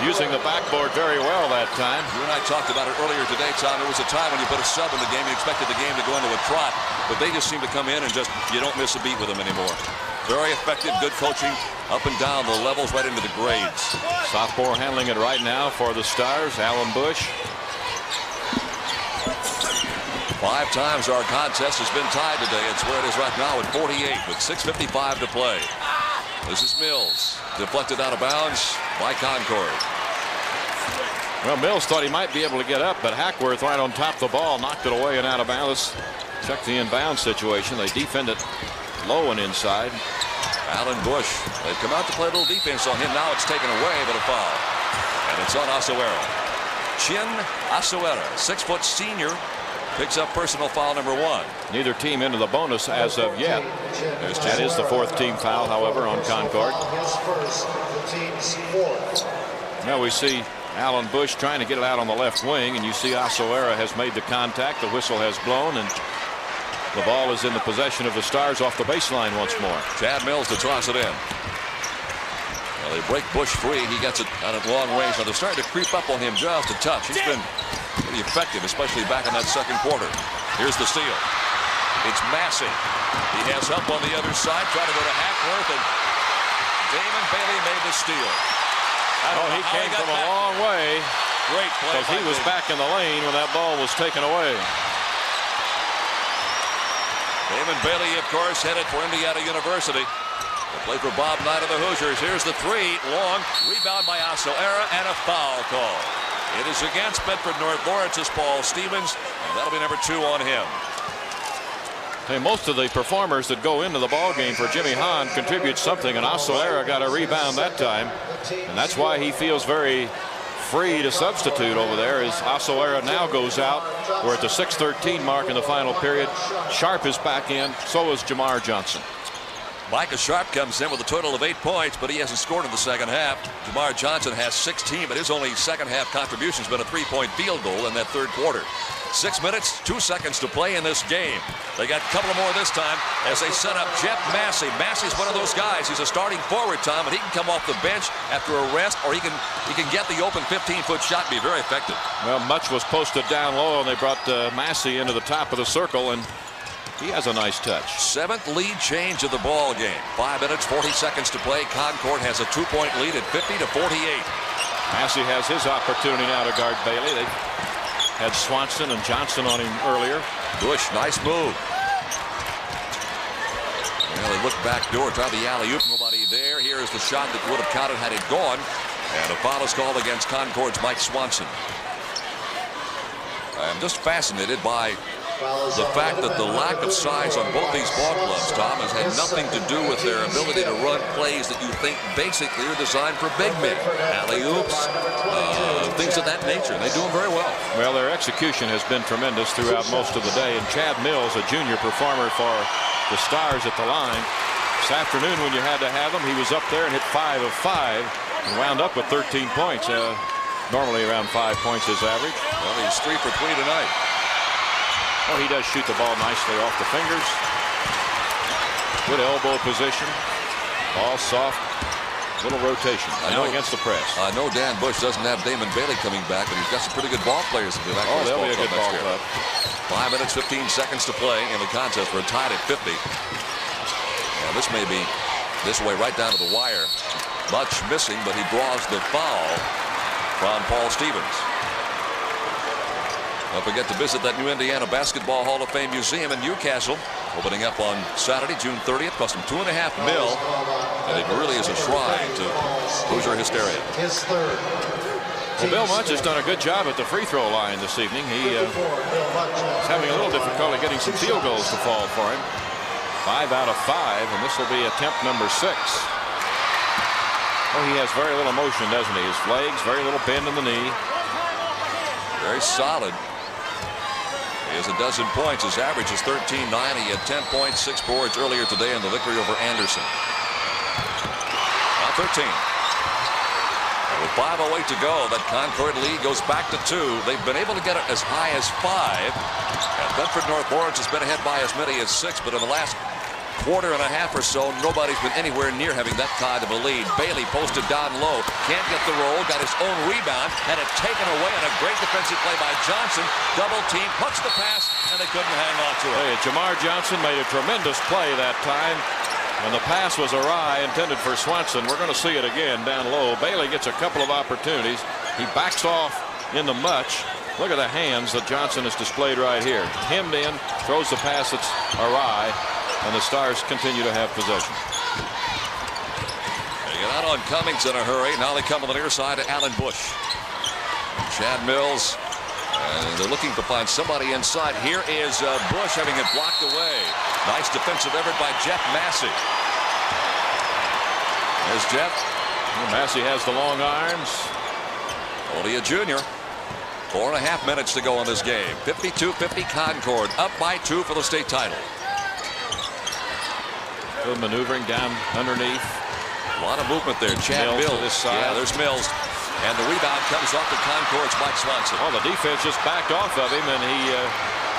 using the backboard very well that time. You and I talked about it earlier today, Tom. There was a time when you put a sub in the game, you expected the game to go into a trot, but they just seem to come in and just, you don't miss a beat with them anymore. Very effective, good coaching, up and down the levels, right into the grades. Sophomore handling it right now for the Stars, Alan Bush. 5 times our contest has been tied today. It's where it is right now at 48 with 6:55 to play. This is Mills. Deflected out of bounds by Concord. Well, Mills thought he might be able to get up, but Hackworth right on top of the ball knocked it away and out of bounds. Check the inbound situation. They defend it low and inside. Alan Bush. They've come out to play a little defense on him. Now it's taken away, but a foul. And it's on Ahsaa. Chin Ahsaa, 6-foot senior, picks up personal foul number 1. Neither team into the bonus as of yet. That is the 4th team foul, however, on Concord. Now we see Alan Bush trying to get it out on the left wing, and you see Ahsaa has made the contact. The whistle has blown, and the ball is in the possession of the Stars off the baseline once more. Chad Mills to toss it in. Well, they break Bush free. He gets it out of long range. Now they're starting to creep up on him just a touch. He's been pretty effective, especially back in that second quarter. Here's the steal. It's Massey. He has help on the other side. Trying to go to Hackworth, and Damon Bailey made the steal. He came from a long way. Great play. Because he was back in the lane when that ball was taken away. Damon Bailey, of course, headed for Indiana University. They play for Bob Knight of the Hoosiers. Here's the 3, long. Rebound by Ahsaa, and a foul call. It is against Bedford North Lawrence's Paul Stevens, and that'll be number 2 on him. Hey, most of the performers that go into the ball game for Jimmy Hahn contribute something, and Ahsaa got a rebound that time, and that's why he feels very free to substitute over there as Ihsaa now goes out. We're at the 6:13 mark in the final period. Sharp is back in. So is Jamar Johnson. Micah Sharp comes in with a total of 8 points, but he hasn't scored in the second half. Jamar Johnson has 16, but his only second half contribution has been a 3-point field goal in that third quarter. 6 minutes, 2 seconds to play in this game. They got a couple more this time as they set up Jeff Massey. Massey's one of those guys. He's a starting forward, Tom, and he can come off the bench after a rest, or he can get the open 15-foot shot and be very effective. Well, much was posted down low, and they brought Massey into the top of the circle, and he has a nice touch. 7th lead change of the ball game. 5 minutes, 40 seconds to play. Concord has a 2-point lead at 50-48. Massey has his opportunity now to guard Bailey. They had Swanson and Johnson on him earlier. Bush, nice move. Well, they look back door, try the alley-oop, nobody there. Here's the shot that would have counted had it gone. And a foul is called against Concord's Mike Swanson. I'm just fascinated by the fact that the lack of size on both these ball clubs, Tom, has had nothing to do with their ability to run plays that you think basically are designed for big men. Alley-oops, things of that nature. They do them very well. Well, their execution has been tremendous throughout most of the day. And Chad Mills, a junior performer for the Stars at the line. This afternoon when you had to have him, he was up there and hit 5 of 5 and wound up with 13 points. Normally around 5 points his average. Well, he's 3 for 3 tonight. Oh, he does shoot the ball nicely off the fingers. Good elbow position. Ball soft. Little rotation. I know against the press. I know Dan Bush doesn't have Damon Bailey coming back, but he's got some pretty good ball players to be back. Oh, they'll be a good ball club. 5 minutes, 15 seconds to play in the contest. We're tied at 50. Now, this may be this way right down to the wire. Much missing, but he draws the foul from Paul Stevens. Don't forget to visit that new Indiana Basketball Hall of Fame Museum in Newcastle, opening up on Saturday, June 30th. Cost him $2.5 million, and it really is a shrine to Hoosier hysteria. Well, Bill Munch has done a good job at the free throw line this evening. He is having a little difficulty getting some field goals to fall for him. 5 out of 5, and this will be attempt number 6. Oh, he has very little motion, doesn't he? His legs, very little bend in the knee. Very solid. He has a dozen points. His average is 13-9. He had 10 points, 6 boards earlier today in the victory over Anderson. Now 13. And with 5:08 to go, that Concord lead goes back to 2. They've been able to get it as high as 5. And Bedford North Lawrence has been ahead by as many as 6. But in the last quarter and a half or so, nobody's been anywhere near having that kind of a lead. Bailey posted down low, can't get the roll, got his own rebound, had it taken away, and a great defensive play by Johnson. Double team, puts the pass, and they couldn't hang on to it. Hey, Jamar Johnson made a tremendous play that time, and the pass was awry, intended for Swanson. We're going to see it again down low. Bailey gets a couple of opportunities. He backs off into much. Look at the hands that Johnson has displayed right here. Hemmed in, throws the pass that's awry. And the Stars continue to have possession. They get out on Cummings in a hurry. Now they come on the near side to Allen Bush. Chad Mills. They're looking to find somebody inside. Here is Bush having it blocked away. Nice defensive effort by Jeff Massey. There's Jeff. Massey has the long arms. Only a junior. 4.5 minutes to go in this game. 52-50 Concord. Up by 2 for the state title. Good maneuvering down underneath. A lot of movement there. Chad Mills. This side. Yeah, there's Mills. And the rebound comes off to Concord's Mike Swanson. Oh, the defense just backed off of him, and he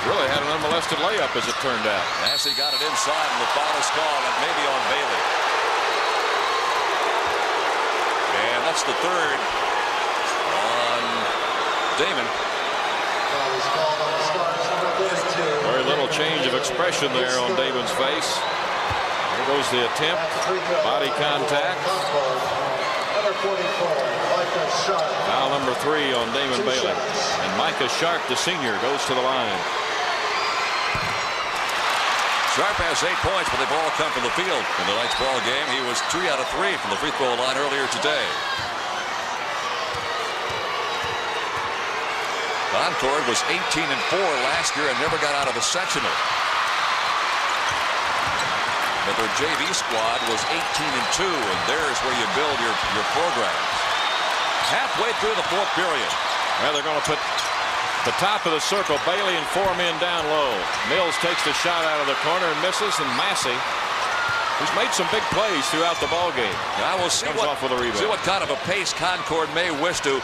really had an unmolested layup, as it turned out. Massey got it inside, and the foul is called, and maybe on Bailey. And that's the third on Damon. Very little change of expression there on Damon's face. There goes the attempt. Body contact. Foul number 3 on Damon Bailey. And Micah Sharp, the senior, goes to the line. Sharp has 8 points, but they've all come from the field in tonight's ball game. He was 3 out of 3 from the free throw line earlier today. Concord was 18-4 last year and never got out of a sectional. But their JV squad was 18-2, and there's where you build your programs. halfway through the fourth period. Well, they're going to put the top of the circle, Bailey and 4 men down low. Mills takes the shot out of the corner and misses, and Massey, who's made some big plays throughout the ball game. I will see what kind of a pace Concord may wish to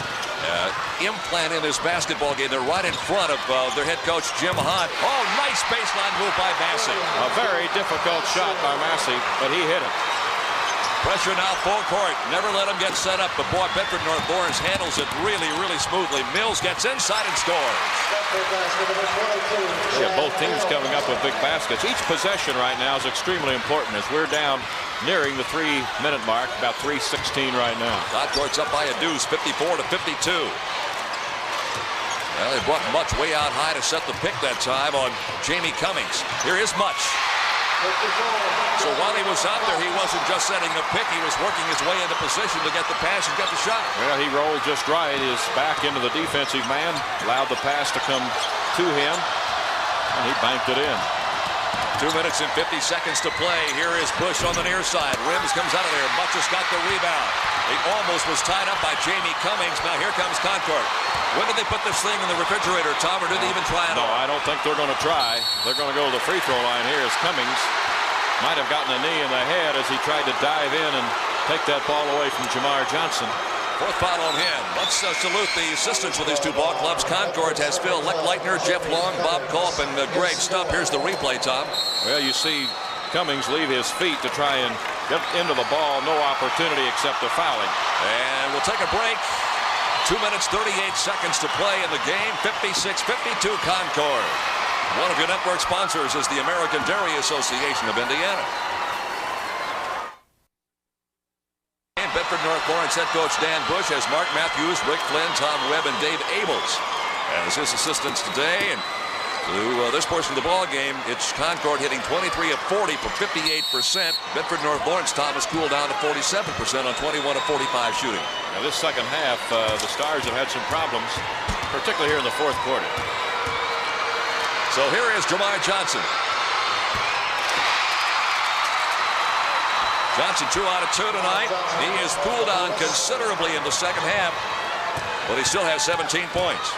implant in this basketball game. They're right in front of their head coach, Jim Hunt. Oh, nice baseline move by Massey. A very difficult shot by Massey, but he hit it. Pressure now full court. Never let him get set up. But boy, Bedford North Lawrence handles it really, really smoothly. Mills gets inside and scores. Yeah, both teams coming up with big baskets. Each possession right now is extremely important as we're down nearing the 3-minute mark, about 3:16 right now. Concord's up by a deuce, 54-52. Well, they brought Much way out high to set the pick that time on Jamie Cummings. Here is Much. So while he was out there, he wasn't just setting a pick. He was working his way into position to get the pass and get the shot. Well, he rolled just right. His back into the defensive man, allowed the pass to come to him, and he banked it in. 2 minutes and 50 seconds to play. Here is Bush on the near side. Rims comes out of there. Much has got the rebound. He almost was tied up by Jamie Cummings. Now here comes Concord. When did they put this thing in the refrigerator, Tom, or did they even try it? No, I don't think they're going to try. They're going to go to the free throw line here as Cummings might have gotten a knee in the head as he tried to dive in and take that ball away from Jamar Johnson. Fourth foul on him. Let's salute the assistants with these two ball clubs. Concord has Phil Leitner, Jeff Long, Bob Culp, and Greg Stump. Here's the replay, Tom. Well, you see Cummings leave his feet to try and get into the ball. No opportunity except a fouling. And we'll take a break. 2 minutes, 38 seconds to play in the game. 56-52 Concord. One of your network sponsors is the American Dairy Association of Indiana. And Bedford North Lawrence head coach Dan Bush has Mark Matthews, Rick Flynn, Tom Webb, and Dave Abels as his assistants today. And to this portion of the ball game, it's Concord hitting 23 of 40 for 58%. Bedford North Lawrence, Thomas, cooled down to 47% on 21 of 45 shooting. Now this second half, the Stars have had some problems, particularly here in the fourth quarter. So here is Jamar Johnson. Johnson 2 out of 2 tonight. He is cooled down considerably in the second half, but he still has 17 points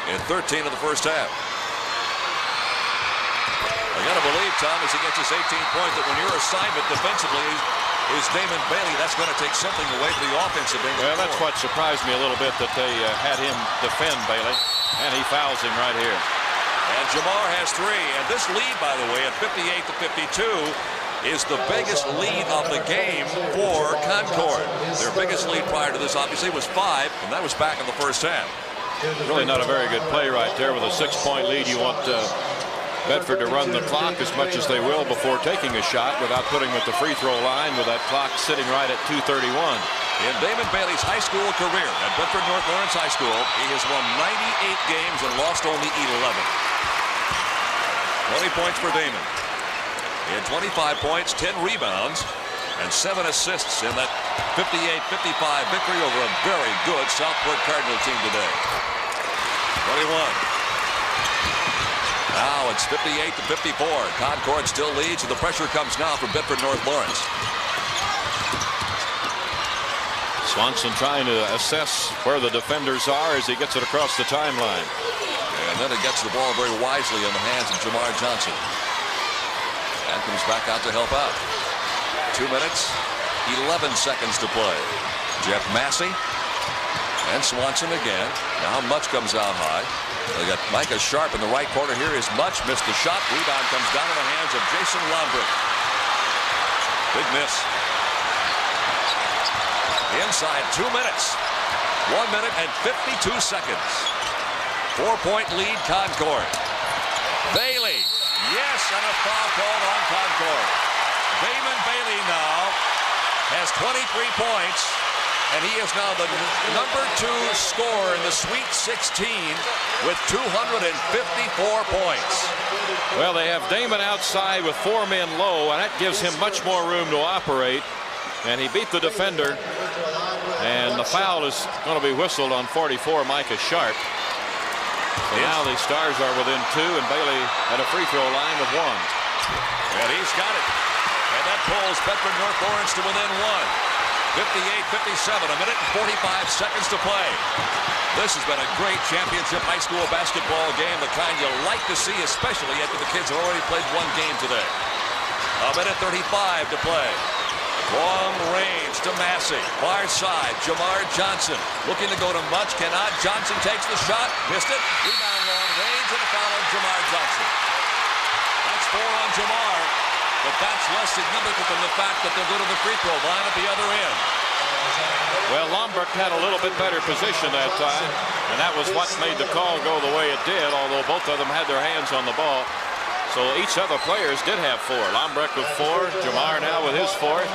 in 13 of the first half. I got to believe, Tom, as he gets his 18 points, that when your assignment defensively is Damon Bailey, that's going to take something away from the offensive end. Well, that's what surprised me a little bit, that they had him defend Bailey, and he fouls him right here. And Jamar has 3, and this lead, by the way, at 58-52, is the biggest lead of the game for Concord. Their biggest lead prior to this, obviously, was 5, and that was back in the first half. Really not a very good play right there. With a 6-point lead, you want Bedford to run the clock as much as they will before taking a shot without putting them at the free throw line, with that clock sitting right at 2:31. In Damon Bailey's high school career at Bedford North Lawrence High School, he has won 98 games and lost only 11. 20 points for Damon. He had 25 points, 10 rebounds, and 7 assists in that 58-55 victory over a very good Southport Cardinal team today. 21. Now it's 58-54. Concord still leads, and the pressure comes now from Bedford North Lawrence. Swanson trying to assess where the defenders are as he gets it across the timeline. And then he gets the ball very wisely in the hands of Jamar Johnson. And comes back out to help out. 2 minutes, 11 seconds to play. Jeff Massey and Swanson again. Now Much comes out high. They got Micah Sharp in the right corner. Here is Much. Missed the shot. Rebound comes down in the hands of Jason Lombrick. Big miss. Inside 2 minutes. 1 minute and 52 seconds. 4-point lead, Concord. Bailey. Yes, and a foul called on Concord. Damon Bailey now has 23 points, and he is now the number 2 scorer in the Sweet 16 with 254 points. Well, they have Damon outside with 4 men low, and that gives him much more room to operate. And he beat the defender, and the foul is going to be whistled on 44, Micah Sharp. So now the Stars are within 2, and Bailey at a free throw line with 1. And he's got it. And that pulls Bedford North Lawrence to within 1. 58-57, a minute and 45 seconds to play. This has been a great championship high school basketball game, the kind you like to see, especially after the kids have already played one game today. A minute 35 to play. Long range to Massey. Far side, Jamar Johnson looking to go to Much. Cannot. Johnson takes the shot. Missed it. Rebound long range and a foul on Jamar Johnson. That's 4 on Jamar, but that's less significant than the fact that they'll go to the free throw line at the other end. Well, Lombrook had a little bit better position that time, and that was what made the call go the way it did, although both of them had their hands on the ball. So each of the players did have 4. Lombrook with 4, Jamar now with his 4th,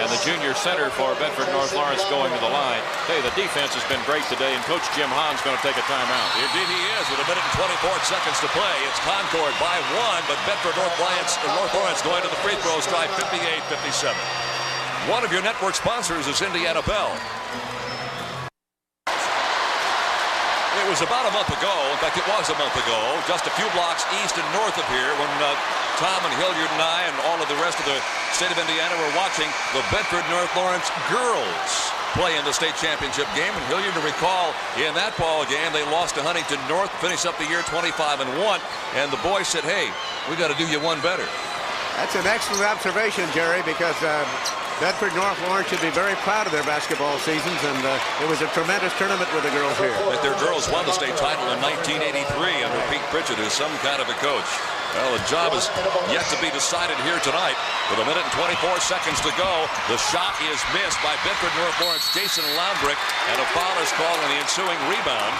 and the junior center for Bedford North Lawrence going to the line. Hey, the defense has been great today, and Coach Jim Hahn's going to take a timeout. Indeed he is, with a minute and 24 seconds to play. It's Concord by 1, but Bedford North Lawrence going to the free throw stripe, 58-57. One of your network sponsors is Indiana Bell. It was about a month ago, in fact it was a month ago, just a few blocks east and north of here when Tom and Hilliard and I and all of the rest of the state of Indiana were watching the Bedford North Lawrence girls play in the state championship game. And Hilliard, to recall, in that ball game they lost to Huntington North, finished up the year 25-1, and the boys said, hey, we got to do you one better. That's an excellent observation, Jerry, because Bedford North Lawrence should be very proud of their basketball seasons, and it was a tremendous tournament with the girls here. But their girls won the state title in 1983 under Pete Pritchett, who's some kind of a coach. Well, the job is yet to be decided here tonight. With a minute and 24 seconds to go, the shot is missed by Bedford North Lawrence Jason Lombrick, and a foul is called on the ensuing rebound.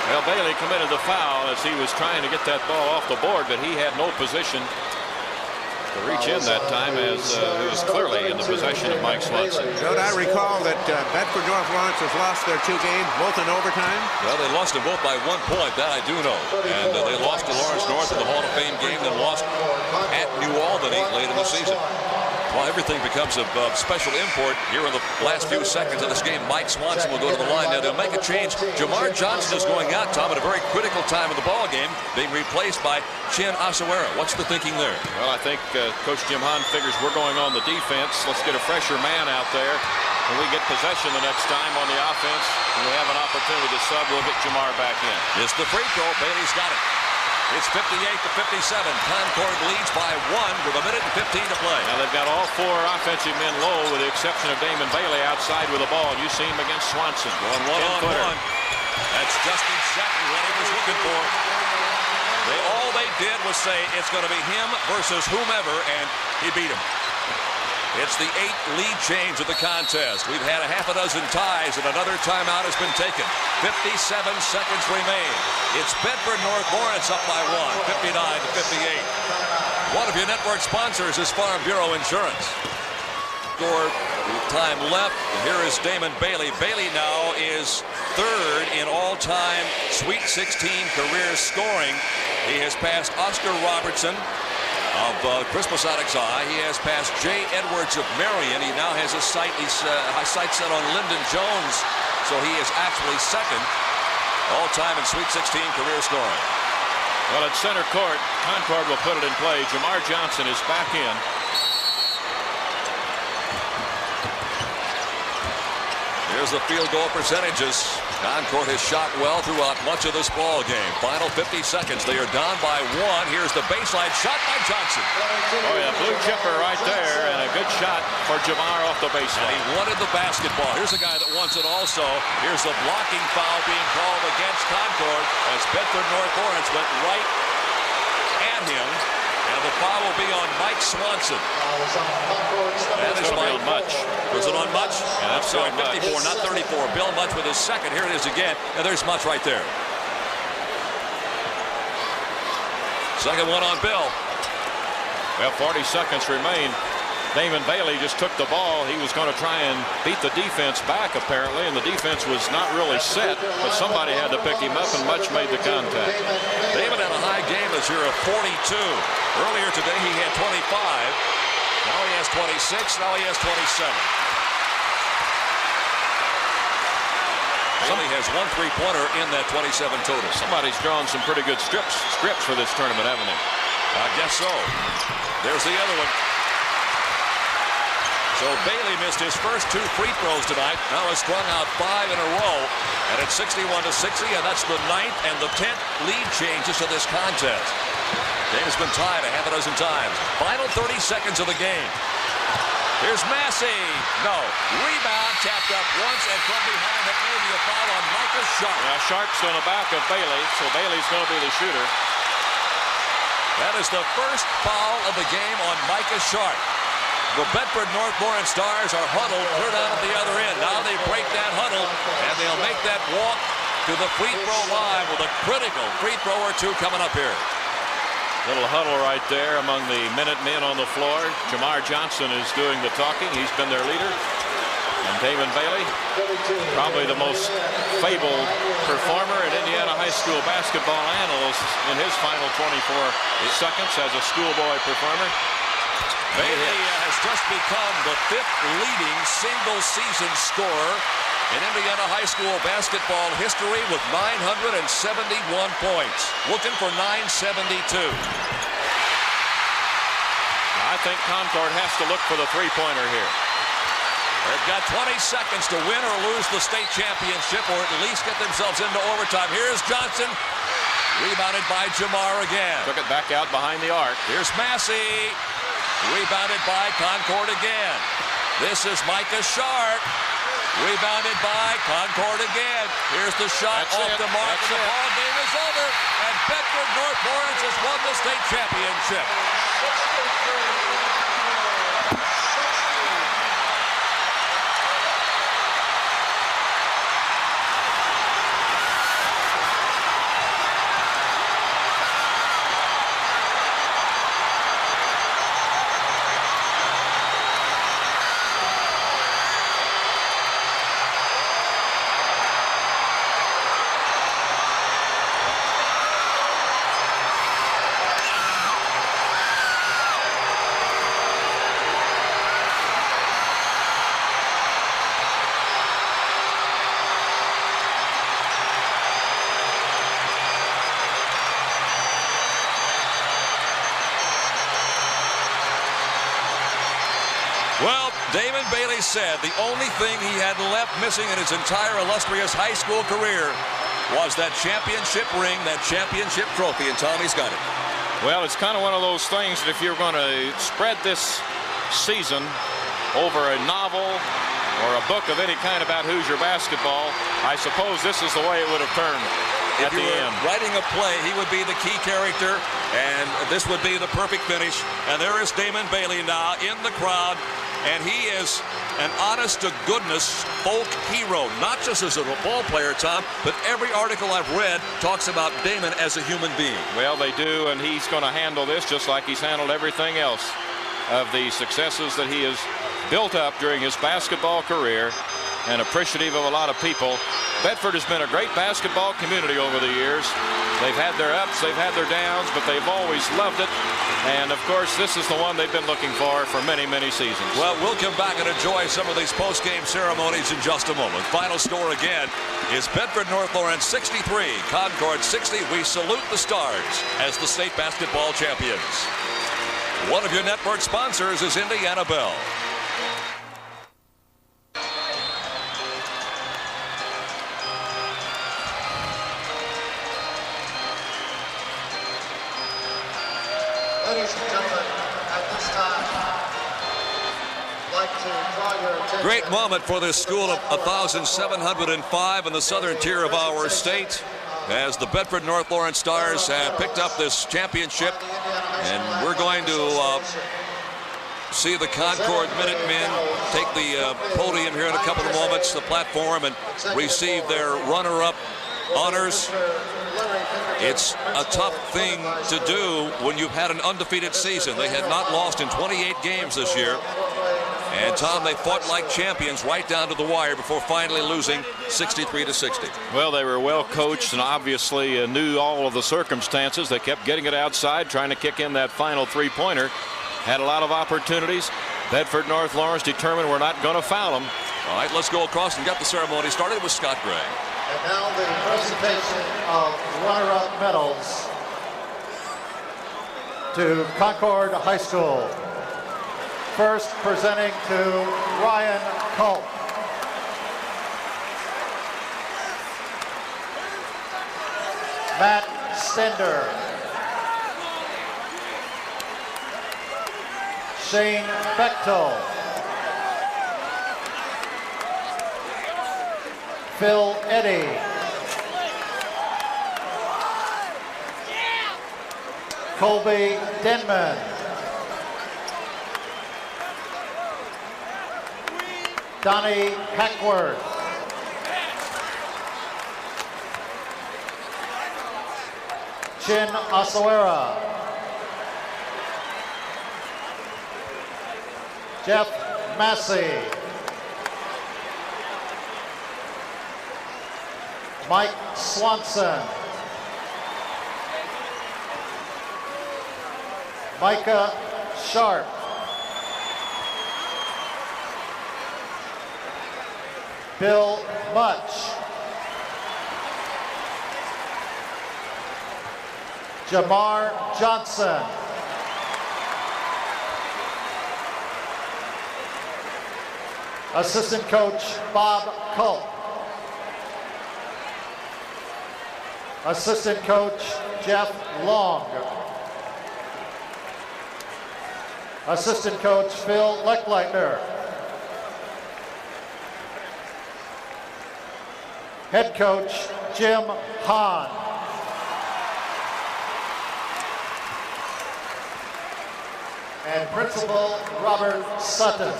Well, Bailey committed the foul as he was trying to get that ball off the board, but he had no position to reach in that time, as he was clearly in the possession of Mike Swanson. Don't I recall that Bedford North Lawrence has lost their 2 games, both in overtime? Well, they lost them both by 1 point, that I do know. And they lost to Lawrence North in the Hall of Fame game, then lost at New Albany late in the season. Well, everything becomes of special import here in the last few seconds of this game. Mike Swanson will go to the line. Now, they'll make a change. Jamar Johnson is going out, Tom, at a very critical time of the ball game, being replaced by Chin Asawara. What's the thinking there? Well, I think Coach Jim Hahn figures we're going on the defense. Let's get a fresher man out there. When we get possession the next time on the offense, and we have an opportunity to sub, we'll get Jamar back in. It's the free throw. Bailey's got it. It's 58-57. Concord leads by 1 with a minute and 15 to play. Now they've got all 4 offensive men low, with the exception of Damon Bailey outside with the ball. You see him against Swanson. Going one-on-1. That's just exactly what he was looking for. All they did was say it's going to be him versus whomever, and he beat him. It's the 8th lead change of the contest. We've had a half a dozen ties, and another timeout has been taken. 57 seconds remain. It's Bedford North Lawrence up by 1, 59-58. One of your network sponsors is Farm Bureau Insurance. Score time left. Here is Damon Bailey. Bailey now is 3rd in all-time Sweet 16 career scoring. He has passed Oscar Robertson of Christmas at Ihsaa. He has passed Jay Edwards of Marion. He now has his sight set on Lyndon Jones, so he is actually 2nd all-time in Sweet 16 career scoring. Well, at center court, Concord will put it in play. Jamar Johnson is back in. Here's the field goal percentages. Concord has shot well throughout much of this ball game. Final 50 seconds. They are down by 1. Here's the baseline shot by Johnson. Oh, yeah, blue chipper right there, and a good shot for Jamar off the baseline. And he wanted the basketball. Here's a guy that wants it also. Here's the blocking foul being called against Concord as Bedford North Lawrence went right at him. And the foul will be on Mike Swanson. That is on Much. Was it on Much? Yeah, that's sorry, on 54, not 34. Bill Much with his 2nd. Here it is again. And there's Much right there. Second one on Bill. Well, 40 seconds remain. Damon Bailey just took the ball. He was going to try and beat the defense back, apparently, and the defense was not really set, but somebody had to pick him up, and Much made the contact. David had a high game this year of 42. Earlier today, he had 25. Now he has 26. Now he has 27. Bailey has 1 3-pointer in that 27 total. Somebody's drawn some pretty good scripts for this tournament, haven't they? I guess so. There's the other one. So Bailey missed his first 2 free throws tonight. Now has strung out 5 in a row. And it's 61-60, and that's the 9th and the 10th lead changes to this contest. Game has been tied a half a dozen times. Final 30 seconds of the game. Here's Massey. No. Rebound tapped up once, and from behind it may be a foul on Micah Sharp. Now Sharp's on the back of Bailey, so Bailey's going to be the shooter. That is the first foul of the game on Micah Sharp. The Bedford North Lawrence Stars are huddled clear down at the other end. Now they break that huddle, and they'll make that walk to the free throw line with a critical free throw or 2 coming up here. Little huddle right there among the Minutemen on the floor. Jamar Johnson is doing the talking. He's been their leader. And Damon Bailey, probably the most fabled performer at Indiana high school basketball analyst in his final 24 seconds as a schoolboy performer. Bailey has just become the 5th leading single-season scorer in Indiana high school basketball history with 971 points. Looking for 972. I think Concord has to look for the three-pointer here. They've got 20 seconds to win or lose the state championship, or at least get themselves into overtime. Here's Johnson. Rebounded by Jamar again. Took it back out behind the arc. Here's Massey. Rebounded by Concord again. This is Micah Sharp. Rebounded by Concord again. Here's the shot off the mark, and the ball game is over. And Bedford North Lawrence has won the state championship. Well, Damon Bailey said the only thing he had left missing in his entire illustrious high school career was that championship ring, that championship trophy, and Tommy's got it. Well, it's kind of one of those things that if you're going to spread this season over a novel or a book of any kind about Hoosier basketball, I suppose this is the way it would have turned at the end. Writing a play, he would be the key character, and this would be the perfect finish. And there is Damon Bailey now in the crowd, and he is an honest-to-goodness folk hero, not just as a ball player, Tom, but every article I've read talks about Damon as a human being. Well, they do, and he's going to handle this just like he's handled everything else of the successes that he has built up during his basketball career, and appreciative of a lot of people. Bedford has been a great basketball community over the years. They've had their ups, they've had their downs, but they've always loved it. And, of course, this is the one they've been looking for many, many seasons. Well, we'll come back and enjoy some of these post-game ceremonies in just a moment. Final score again is Bedford North Lawrence 63, Concord 60. We salute the Stars as the state basketball champions. One of your network sponsors is Indiana Bell. Ladies and gentlemen, at this time, I'd like to draw your attention. Great moment for this school of 1,705 in the southern tier of our state, as the Bedford North Lawrence Stars have picked up this championship, and we're going to see the Concord Minutemen take the podium here in a couple of moments, the platform, and receive their runner-up honors. It's a tough thing to do when you've had an undefeated season. They had not lost in 28 games this year. And, Tom, they fought like champions right down to the wire before finally losing 63-60. Well, they were well coached and obviously knew all of the circumstances. They kept getting it outside, trying to kick in that final three-pointer. Had a lot of opportunities. Bedford North Lawrence determined we're not going to foul them. All right, let's go across and get the ceremony started with Scott Gray. And now the presentation of runner-up medals to Concord High School. First presenting to Ryan Culp. Matt Stender. Shane Bechtel. Phil Eddy. Colby Denman. Donnie Hackworth. Chin Osawara. Jeff Massey. Mike Swanson. Micah Sharp. Bill Mutch. Jamar Johnson. Assistant coach Bob Culp. Assistant coach Jeff Long. Assistant coach Phil Leckleitner. Head coach Jim Hahn. And principal Robert Sutton.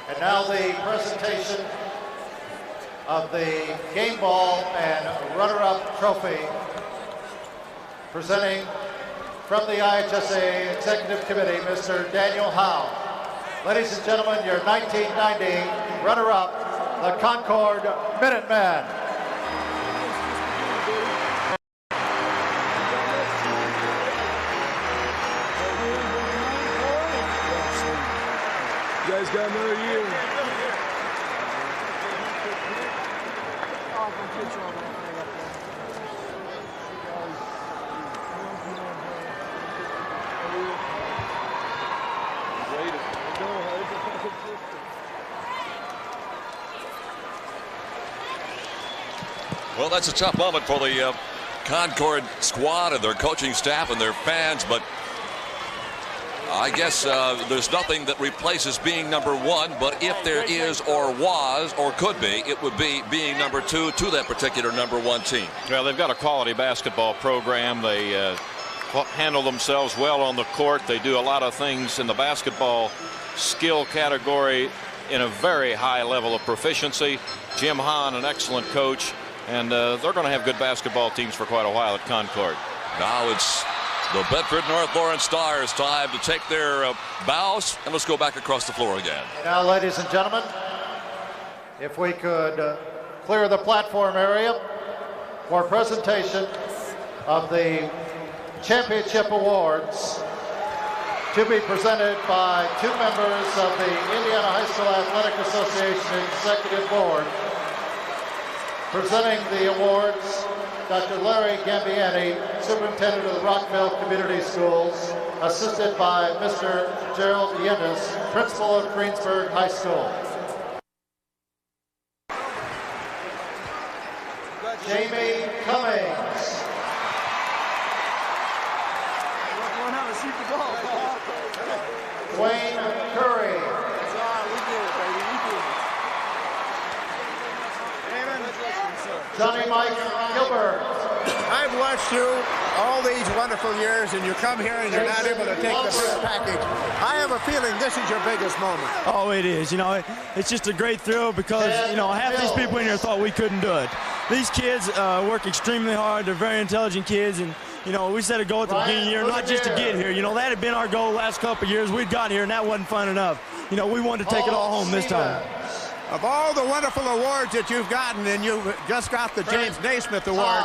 And now the presentation of the game ball and runner-up trophy, presenting from the IHSA Executive Committee, Mr. Daniel Howe. Ladies and gentlemen, your 1990 runner-up, the Concord Minutemen. You guys got another year. Well, that's a tough moment for the Concord squad and their coaching staff and their fans, but I guess there's nothing that replaces being number one, but if there is or was or could be, it would be being number two to that particular number one team. Well, they've got a quality basketball program. They handle themselves well on the court. They do a lot of things in the basketball skill category in a very high level of proficiency. Jim Hahn, an excellent coach, and they're going to have good basketball teams for quite a while at Concord. Now it's the Bedford North Lawrence Stars time to take their bows, and let's go back across the floor again. Now, ladies and gentlemen, if we could clear the platform area for presentation of the championship awards to be presented by two members of the Indiana High School Athletic Association Executive Board. Presenting the awards, Dr. Larry Gambiani, Superintendent of the Rockville Community Schools, assisted by Mr. Gerald Yendes, Principal of Greensburg High School. Jamie Cummings. Wayne Curry. Johnny Mike Gilbert. I've watched you all these wonderful years, and you come here and you're not able to take the big package. I have a feeling this is your biggest moment. Oh, it is. You know, it's just a great thrill because, you know, half these people in here thought we couldn't do it. These kids work extremely hard. They're very intelligent kids, and, you know, we set a goal at the beginning of the year, not just to get here. You know, that had been our goal the last couple of years. We'd gotten here, and that wasn't fun enough. You know, we wanted to take it all home this time. Of all the wonderful awards that you've gotten, and you've just got the James Naismith Award,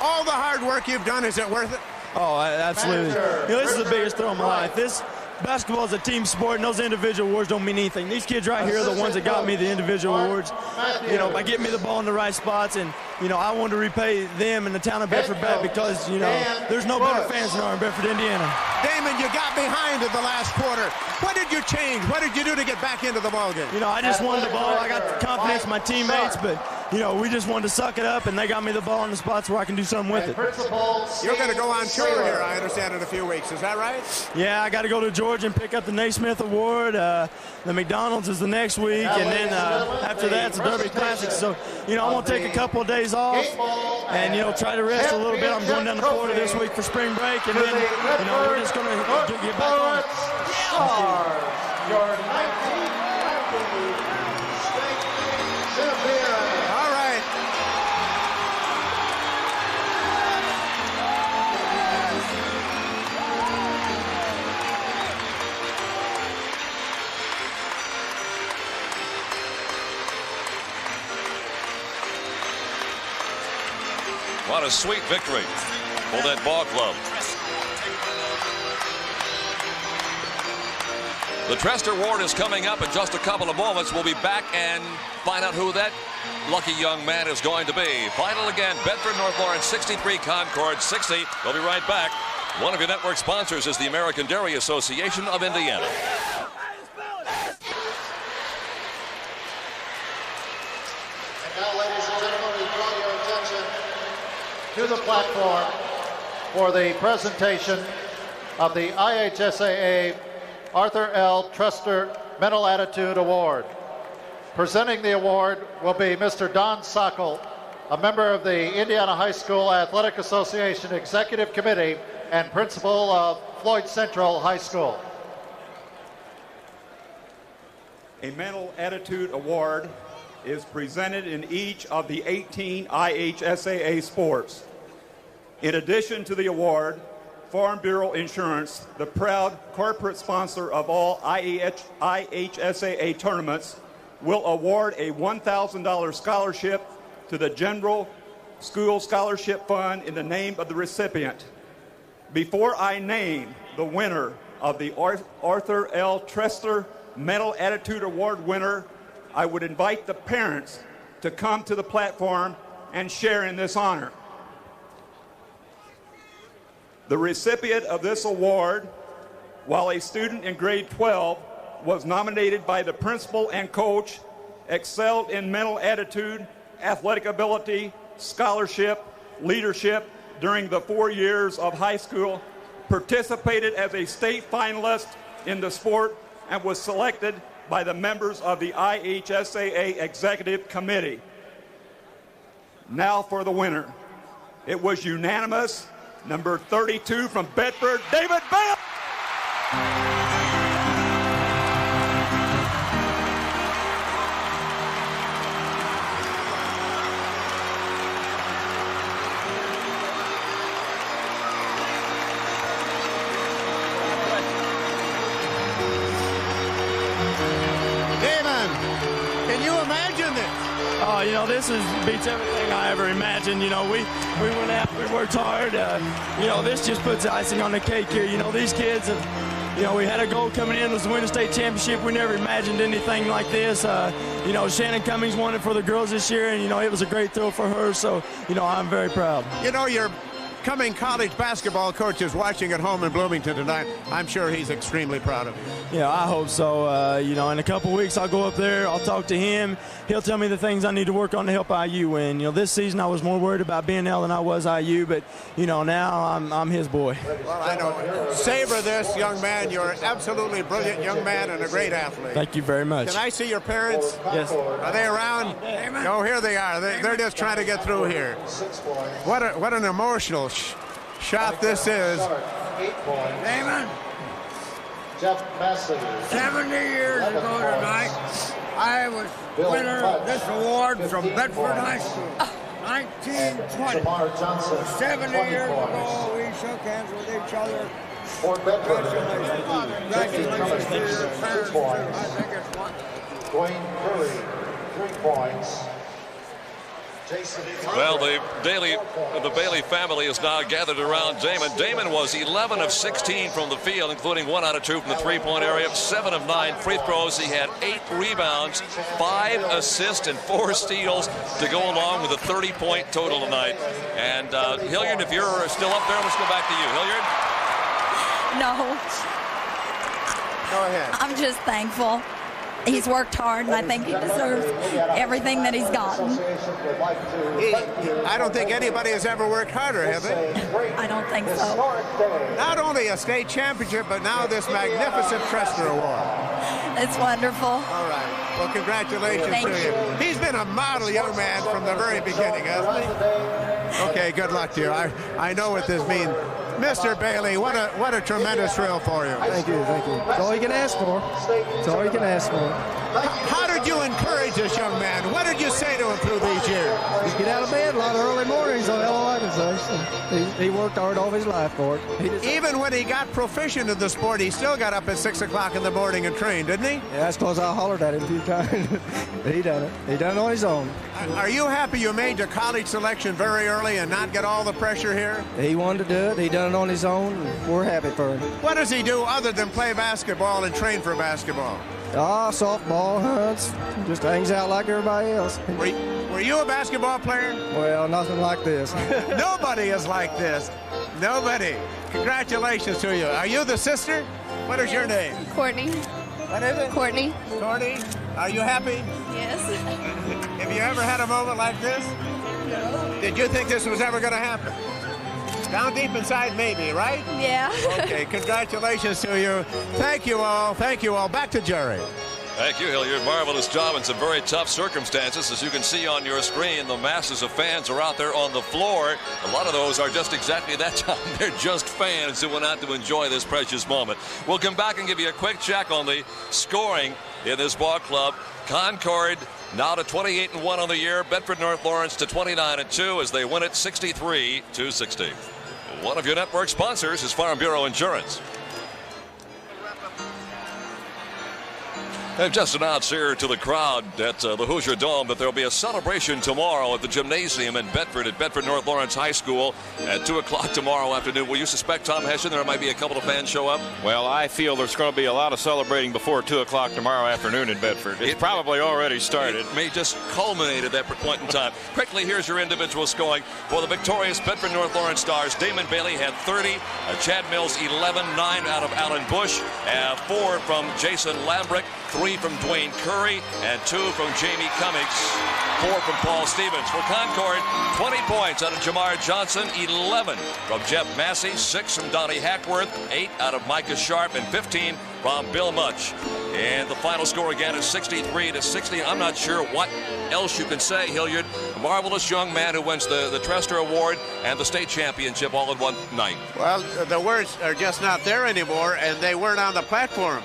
all the hard work you've done, is it worth it? Oh, absolutely. You know, this is the biggest thrill of my life. This basketball is a team sport, and those individual awards don't mean anything. These kids right here are the ones that got me the individual awards, by getting me the ball in the right spots. And, I want to repay them and the town of Bedford back because, there's no better fans than are in Bedford, Indiana. Damon, you got behind in the last quarter. What did you change? What did you do to get back into the ballgame? I just wanted the ball. I got the confidence in my teammates, but, we just wanted to suck it up, and they got me the ball in the spots where I can do something with it. You're going to go on tour here, I understand, in a few weeks. Is that right? Yeah, I got to go to Georgia and pick up the Naismith Award. The McDonald's is the next week, and then after that, it's the Derby Classic. So, I'm going to take a couple of days off and, try to rest a little bit. I'm going down to Florida this week for spring break, and then, we're just going to get back on it. Your 1990 state champion. All right. What a sweet victory for that ball club. The Trester Award is coming up in just a couple of moments. We'll be back and find out who that lucky young man is going to be. Final again, Bedford, North Lawrence 63, Concord 60. We'll be right back. One of your network sponsors is the American Dairy Association of Indiana. And now, ladies and gentlemen, we draw your attention to the platform for the presentation of the IHSAA Arthur L. Trester Mental Attitude Award. Presenting the award will be Mr. Don Sockel, a member of the Indiana High School Athletic Association Executive Committee and principal of Floyd Central High School. A Mental Attitude Award is presented in each of the 18 IHSAA sports. In addition to the award, Farm Bureau Insurance, the proud corporate sponsor of all IHSAA tournaments, will award a $1,000 scholarship to the General School Scholarship Fund in the name of the recipient. Before I name the winner of the Arthur L. Trester Mental Attitude Award winner, I would invite the parents to come to the platform and share in this honor. The recipient of this award, while a student in grade 12, was nominated by the principal and coach, excelled in mental attitude, athletic ability, scholarship, leadership during the 4 years of high school, participated as a state finalist in the sport, and was selected by the members of the IHSAA Executive Committee. Now for the winner. It was unanimous. Number 32 from Bedford, David Bell. This beats everything I ever imagined. We went out, we worked hard. This just puts icing on the cake here. These kids have, we had a goal coming in, was to win a state championship. We never imagined anything like this. Shannon Cummings won it for the girls this year, and, it was a great thrill for her. So, I'm very proud. Your coming college basketball coach is watching at home in Bloomington tonight. I'm sure he's extremely proud of you. Yeah, I hope so. In a couple weeks, I'll go up there. I'll talk to him. He'll tell me the things I need to work on to help IU win. This season I was more worried about BNL than I was IU, but, now I'm his boy. Well, I know. Savor this, young man. You're an absolutely brilliant young man and a great athlete. Thank you very much. Can I see your parents? Yes. Are they around? Oh, here they are. They're just trying to get through here. What an emotional shot this is. 8 points. Damon, Jeff Massey. 70 years ago tonight, I was winner of this award from Bedford High School. 1920. 70 years ago, we shook hands with each other. Fort Bedford. Congratulations to your parents. I think it's one. Dwayne Curry, 3 points. Well, the Bailey family is now gathered around Damon. Damon was 11 of 16 from the field, including 1 out of 2 from the three-point area, 7 of 9 free throws. He had 8 rebounds, 5 assists, and 4 steals to go along with a 30-point total tonight. And Hilliard, if you're still up there, let's go back to you. Hilliard? No. Go ahead. I'm just thankful. He's worked hard, and I think he deserves everything that he's gotten. I don't think anybody has ever worked harder, have they? I don't think so. Not only a state championship, but now this magnificent Trester Award. It's wonderful. All right. Well, congratulations Thank to you. He's been a model young man from the very beginning, hasn't he? Okay, good luck to you. I know what this means. Mr. Bailey, what a tremendous thrill for you. Thank you, thank you. That's all you can ask for. That's all you can ask for. How did you encourage this young man? What did you say to him through these years? Just get out of bed a lot of early mornings, so that's all I can say. So he worked hard all his life for it. Even when he got proficient in the sport, he still got up at 6 o'clock in the morning and trained, didn't he? Yeah, that's because I hollered at him a few times. He done it. He done it on his own. Are you happy you made your college selection very early and not get all the pressure here? He wanted to do it. He done it on his own. And we're happy for him. What does he do other than play basketball and train for basketball? Softball, hunts, just hangs out like everybody else. Were you a basketball player? Well, nothing like this. Nobody is like this. Nobody. Congratulations to you. Are you the sister? What is your name? Courtney. What is it? Courtney. Courtney, are you happy? Yes. Have you ever had a moment like this? No. Did you think this was ever going to happen? Down deep inside, maybe, right? Yeah. Okay, congratulations to you. Thank you all. Thank you all. Back to Jerry. Thank you, Hilliard. Marvelous job in some very tough circumstances. As you can see on your screen, the masses of fans are out there on the floor. A lot of those are just exactly that time. They're just fans who went out to enjoy this precious moment. We'll come back and give you a quick check on the scoring in this ball club. Concord now to 28-1 on the year. Bedford North Lawrence to 29-2 as they win it 63-60. One of your network sponsors is Farm Bureau Insurance. They've just announced here to the crowd at the Hoosier Dome that there will be a celebration tomorrow at the gymnasium in Bedford at Bedford North Lawrence High School at 2 o'clock tomorrow afternoon. Will you suspect, Tom Hession, there might be a couple of fans show up? Well, I feel there's going to be a lot of celebrating before 2 o'clock tomorrow afternoon in Bedford. It's probably already started. It may just culminate at that point in time. Quickly, here's your individual scoring. For the victorious Bedford North Lawrence Stars, Damon Bailey had 30, Chad Mills 11, 9 out of Alan Bush, 4 from Jason Lambrick, 3 from Dwayne Curry, and 2 from Jamie Cummings, 4 from Paul Stevens. For Concord, 20 points out of Jamar Johnson, 11 from Jeff Massey, 6 from Donnie Hackworth, 8 out of Micah Sharp, and 15 from Bill Mutch. And the final score again is 63-60. I'm not sure what else you can say, Hilliard. A marvelous young man who wins the Trester Award and the state championship all in one night. Well, the words are just not there anymore, and they weren't on the platform.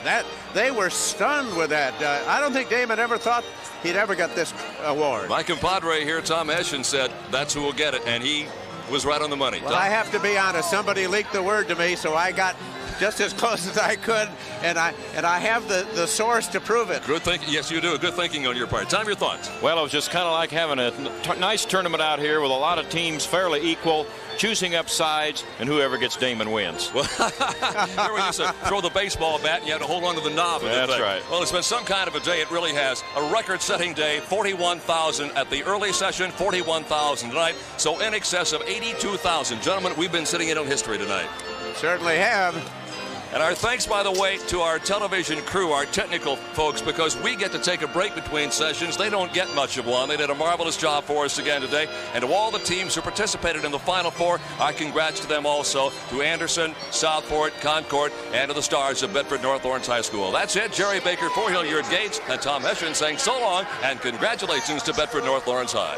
They were stunned with that. I don't think Damon ever thought he'd ever get this award. My compadre here, Tom Hession, said that's who will get it, and he was right on the money. Well, I have to be honest. Somebody leaked the word to me, so I got just as close as I could, and I have the source to prove it. Good thinking. Yes, you do. Good thinking on your part. Tom, your thoughts? Well, it was just kind of like having a nice tournament out here with a lot of teams fairly equal, choosing up sides, and whoever gets Damon wins. Well, there we used to throw the baseball bat, and you had to hold on to the knob. That's right. Well, it's been some kind of a day. It really has. A record-setting day, 41,000 at the early session, 41,000 tonight, so in excess of 82,000. Gentlemen, we've been sitting in on history tonight. Certainly have. And our thanks, by the way, to our television crew, our technical folks, because we get to take a break between sessions. They don't get much of one. They did a marvelous job for us again today. And to all the teams who participated in the Final Four, our congrats to them also, to Anderson, Southport, Concord, and to the Stars of Bedford North Lawrence High School. That's it. Jerry Baker, for Hilliard Gates, and Tom Hession saying so long, and congratulations to Bedford North Lawrence High.